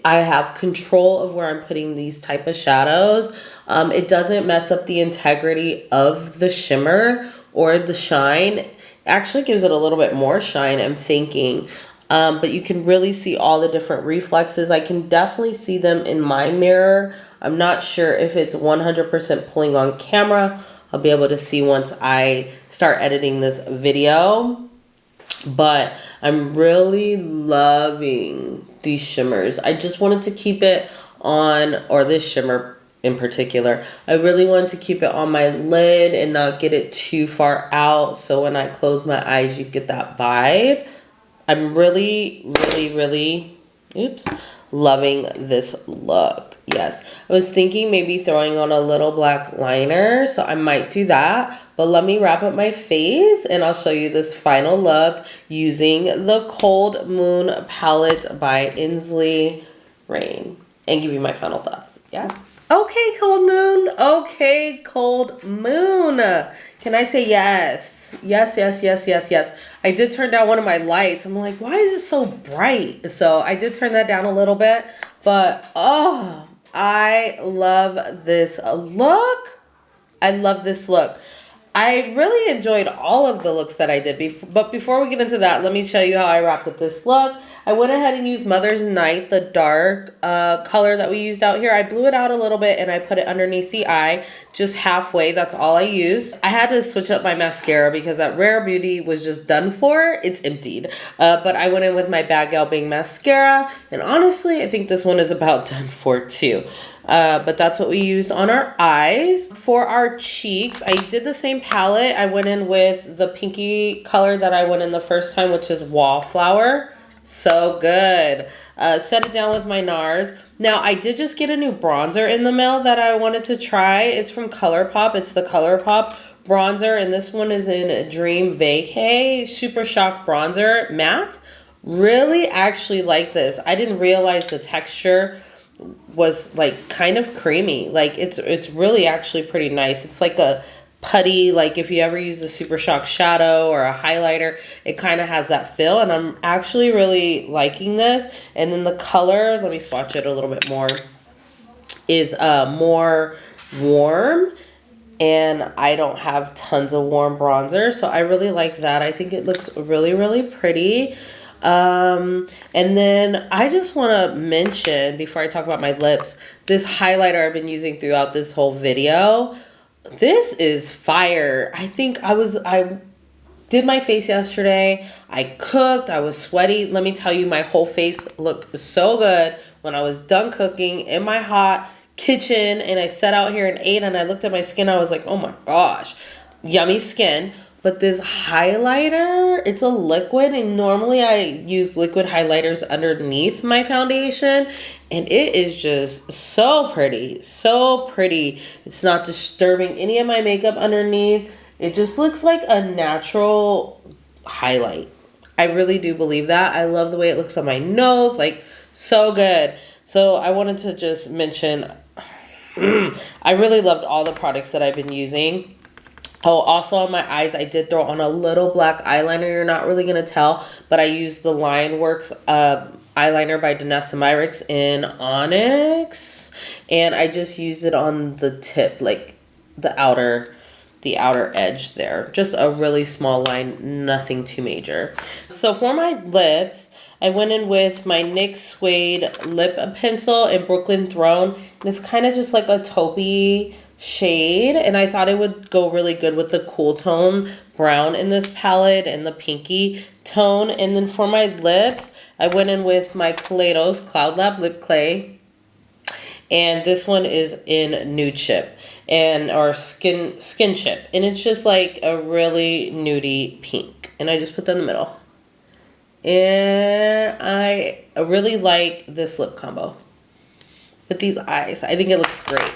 A: I have control of where I'm putting these type of shadows. It doesn't mess up the integrity of the shimmer or the shine. It actually gives it a little bit more shine, I'm thinking. But you can really see all the different reflexes. I can definitely see them in my mirror. I'm not sure if it's 100% pulling on camera. I'll be able to see once I start editing this video. But I'm really loving these shimmers. I just wanted to keep it on, or this shimmer in particular. I really wanted to keep it on my lid and not get it too far out. So when I close my eyes, you get that vibe. I'm really loving this look. Yes, I was thinking maybe throwing on a little black liner, so I might do that. But let me wrap up my face and I'll show you this final look using the Cold Moon palette by Easley Rain and give you my final thoughts. Yes. Okay, Cold Moon. Okay, Cold Moon. Can I say yes? Yes. I did turn down one of my lights. I'm like, why is it so bright? So I did turn that down a little bit. But, oh, I love this look. I love this look. I really enjoyed all of the looks that I did. But before we get into that, let me show you how I wrapped up this look. I went ahead and used Mother's Night, the dark color that we used out here. I blew it out a little bit and I put it underneath the eye, just halfway. That's all I used. I had to switch up my mascara because that Rare Beauty was just done for. It's emptied. But I went in with my Bad Gal Bang mascara. And honestly, I think this one is about done for too. But that's what we used on our eyes. For our cheeks, I did the same palette. I went in with the pinky color that I went in the first time, which is Wallflower. So good. Set it down with my NARS. Now, I did just get a new bronzer in the mail that I wanted to try. It's from ColourPop. It's the ColourPop bronzer, and this one is in Dream Vacay Super Shock Bronzer Matte. Really actually like this. I didn't realize the texture was like kind of creamy. Like it's really actually pretty nice. It's like a putty, like if you ever use a Super Shock shadow or a highlighter, it kind of has that feel, and I'm actually really liking this. And then the color, let me swatch it a little bit more, is more warm, and I don't have tons of warm bronzer, so I really like that. I think it looks really, really pretty. And then I just want to mention, before I talk about my lips, this highlighter I've been using throughout this whole video. This is fire. I think I did my face yesterday. I cooked. I was sweaty. Let me tell you, my whole face looked so good when I was done cooking in my hot kitchen, and I sat out here and ate, and I looked at my skin. I was like, oh my gosh, yummy skin. But this highlighter, it's a liquid, and normally I use liquid highlighters underneath my foundation, and it is just so pretty, so pretty. It's not disturbing any of my makeup underneath. It just looks like a natural highlight. I really do believe that. I love the way it looks on my nose, like so good. So I wanted to just mention, I really loved all the products that I've been using. Oh, also on my eyes, I did throw on a little black eyeliner. You're not really going to tell, but I used the Lionworks eyeliner by Danessa Myricks in Onyx. And I just used it on the tip, like the outer edge there. Just a really small line, nothing too major. So for my lips, I went in with my NYX Suede lip pencil in Brooklyn Throne. And it's kind of just like a taupey shade, and I thought it would go really good with the cool tone brown in this palette and the pinky tone. And then for my lips, I went in with my Kaleidos Cloud Lab Lip Clay, and this one is in Nude Chip or Skin Chip, and it's just like a really nudie pink, and I just put that in the middle. And I really like this lip combo with these eyes. I think it looks great.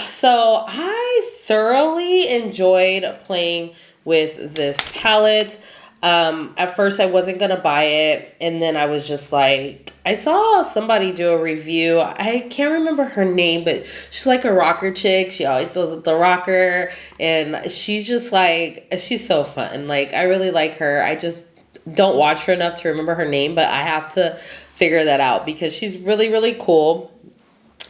A: So I thoroughly enjoyed playing with this palette. At first I wasn't going to buy it, and then I was just like, I saw somebody do a review. I can't remember her name, but she's like a rocker chick. She always does the rocker, and she's just like, she's so fun. Like, I really like her. I just don't watch her enough to remember her name, but I have to figure that out because she's really, really cool.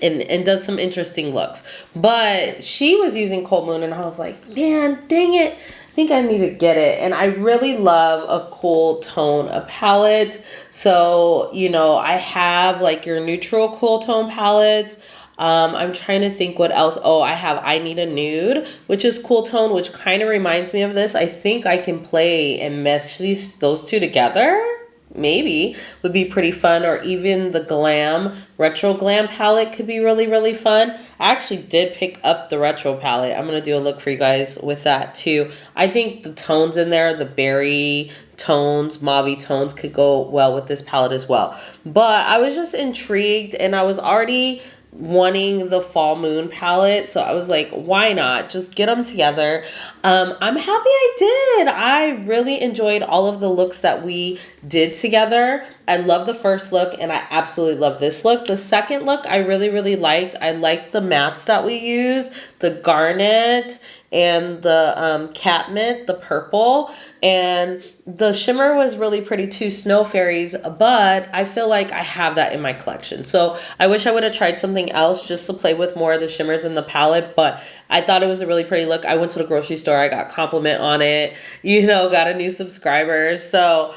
A: And does some interesting looks. But she was using Cold Moon, and I was like, man, dang it. I think I need to get it. And I really love a cool tone palette. So, you know, I have like your neutral cool tone palettes. I'm trying to think what else. Oh, I have I Need a Nude, which is cool tone, which kind of reminds me of this. I think I can play and mesh those two together. Maybe would be pretty fun. Or even the retro glam palette could be really, really fun. I actually did pick up the retro palette. I'm going to do a look for you guys with that too. I think the tones in there, the berry tones, mauve tones could go well with this palette as well. But I was just intrigued, and I was already wanting the Fall Moon palette, so I was like, why not just get them together? I'm happy I did. I really enjoyed all of the looks that we did together. I love the first look and I absolutely love this look. The second look I really, really liked. I liked the mattes that we use, the garnet and the catmint, the purple, and the shimmer was really pretty too, Snow Fairies, but I feel like I have that in my collection. So I wish I would have tried something else just to play with more of the shimmers in the palette, but I thought it was a really pretty look. I went to the grocery store, I got a compliment on it, you know, got a new subscriber. So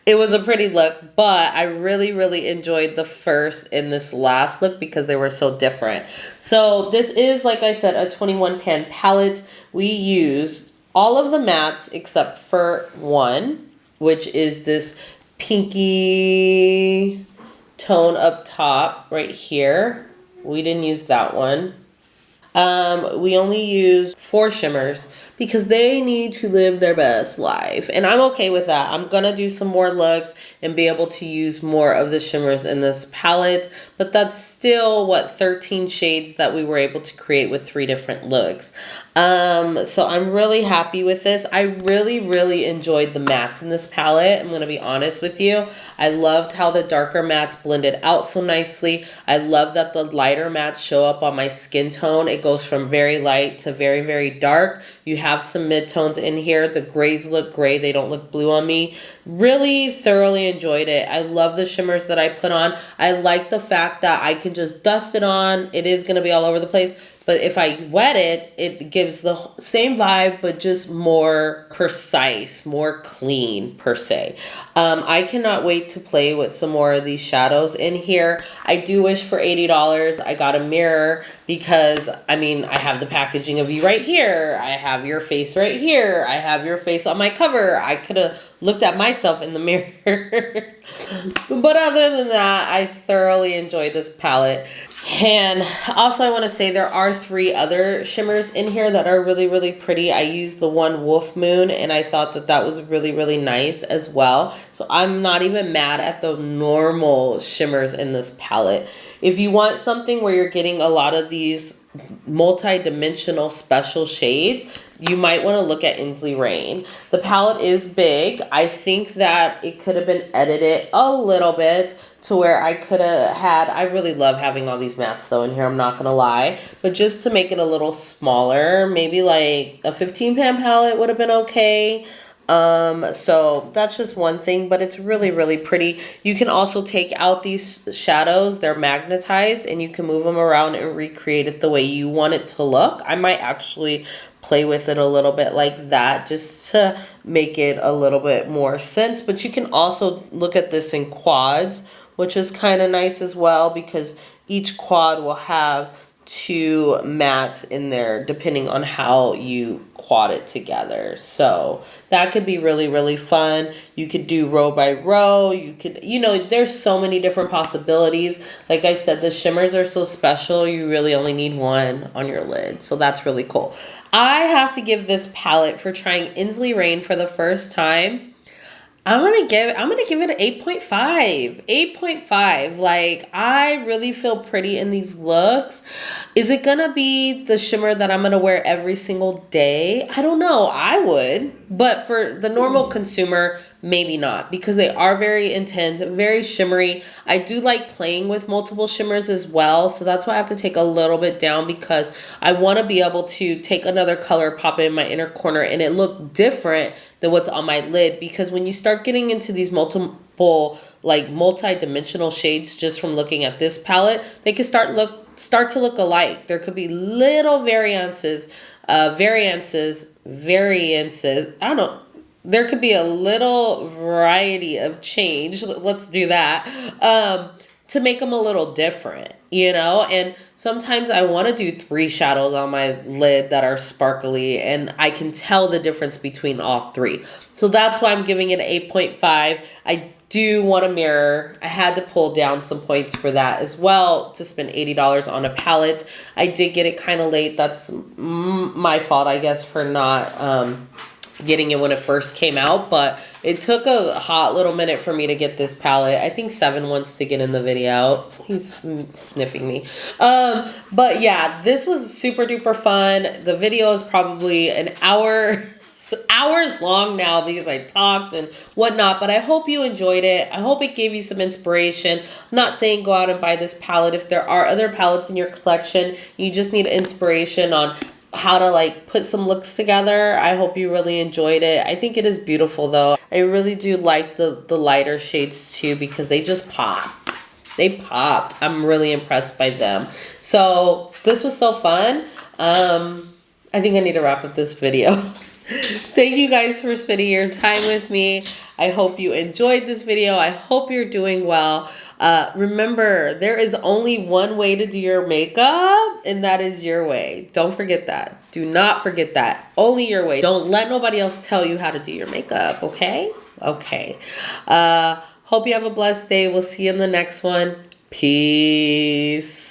A: it was a pretty look, but I really, really enjoyed the first and this last look because they were so different. So this is, like I said, a 21 pan palette. We used all of the mattes except for one, which is this pinky tone up top right here. We didn't use that one. We only used 4 shimmers because they need to live their best life. And I'm okay with that. I'm going to do some more looks and be able to use more of the shimmers in this palette. But that's still, 13 shades that we were able to create with 3 different looks. So I'm really happy with this. I really, really enjoyed the mattes in this palette. I'm going to be honest with you. I loved how the darker mattes blended out so nicely. I love that the lighter mattes show up on my skin tone. It goes from very light to very, very dark. You have some midtones in here. The grays look gray. They don't look blue on me. Really thoroughly enjoyed it. I love the shimmers that I put on. I like the fact that I can just dust it on. It is going to be all over the place. But if I wet it, it gives the same vibe, but just more precise, more clean per se. I cannot wait to play with some more of these shadows in here. I do wish for $80 I got a mirror because, I mean, I have the packaging of you right here. I have your face right here. I have your face on my cover. I could have looked at myself in the mirror. But other than that, I thoroughly enjoyed this palette. And also I want to say there are 3 other shimmers in here that are really, really pretty. I used the one Wolf Moon and I thought that that was really, really nice as well. So I'm not even mad at the normal shimmers in this palette. If you want something where you're getting a lot of these multi-dimensional special shades, you might want to look at Easley Rain. The palette is big. I think that it could have been edited a little bit to where I could have had, I really love having all these mattes though in here, I'm not going to lie. But just to make it a little smaller, maybe like a 15 pan palette would have been okay. So that's just one thing, but it's really, really pretty. You can also take out these shadows. They're magnetized and you can move them around and recreate it the way you want it to look. I might actually play with it a little bit like that just to make it a little bit more sense. But you can also look at this in quads, which is kind of nice as well because each quad will have 2 mattes in there depending on how you quad it together. So that could be really, really fun. You could do row by row. You could, you know, there's so many different possibilities. Like I said, the shimmers are so special. You really only need one on your lid. So that's really cool. I have to give this palette, for trying Easley Rain for the first time, I'm gonna give it an 8.5. 8.5. Like, I really feel pretty in these looks. Is it gonna be the shimmer that I'm gonna wear every single day? I don't know. I would. But for the normal consumer, maybe not, because they are very intense, very shimmery. I do like playing with multiple shimmers as well, so that's why I have to take a little bit down because I want to be able to take another color, pop it in my inner corner, and it look different than what's on my lid. Because when you start getting into these multiple, like multi-dimensional shades just from looking at this palette, they can start to look alike. There could be little variances. I don't know. There could be a little variety of change. Let's do that. To make them a little different, you know? And sometimes I want to do 3 shadows on my lid that are sparkly, and I can tell the difference between all 3. So that's why I'm giving it an 8.5. I do want a mirror. I had to pull down some points for that as well to spend $80 on a palette. I did get it kind of late. That's my fault, I guess, for not getting it when it first came out, but it took a hot little minute for me to get this palette. I think 7 wants to get in the video. He's sniffing me. But yeah, this was super duper fun. The video is probably an hour hours long now because I talked and whatnot, but I hope you enjoyed it. I hope it gave you some inspiration. I'm not saying go out and buy this palette. If there are other palettes in your collection, you just need inspiration on how to like put some looks together. I hope you really enjoyed it. I think it is beautiful though. I really do like the lighter shades too because they just pop. They popped. I'm really impressed by them. So this was so fun. I think I need to wrap up this video. Thank you guys for spending your time with me. I hope you enjoyed this video. I hope you're doing well. Remember, there is only one way to do your makeup, and that is your way. Don't forget that. Do not forget that. Only your way. Don't let nobody else tell you how to do your makeup, okay? Okay. Hope you have a blessed day. We'll see you in the next one. Peace.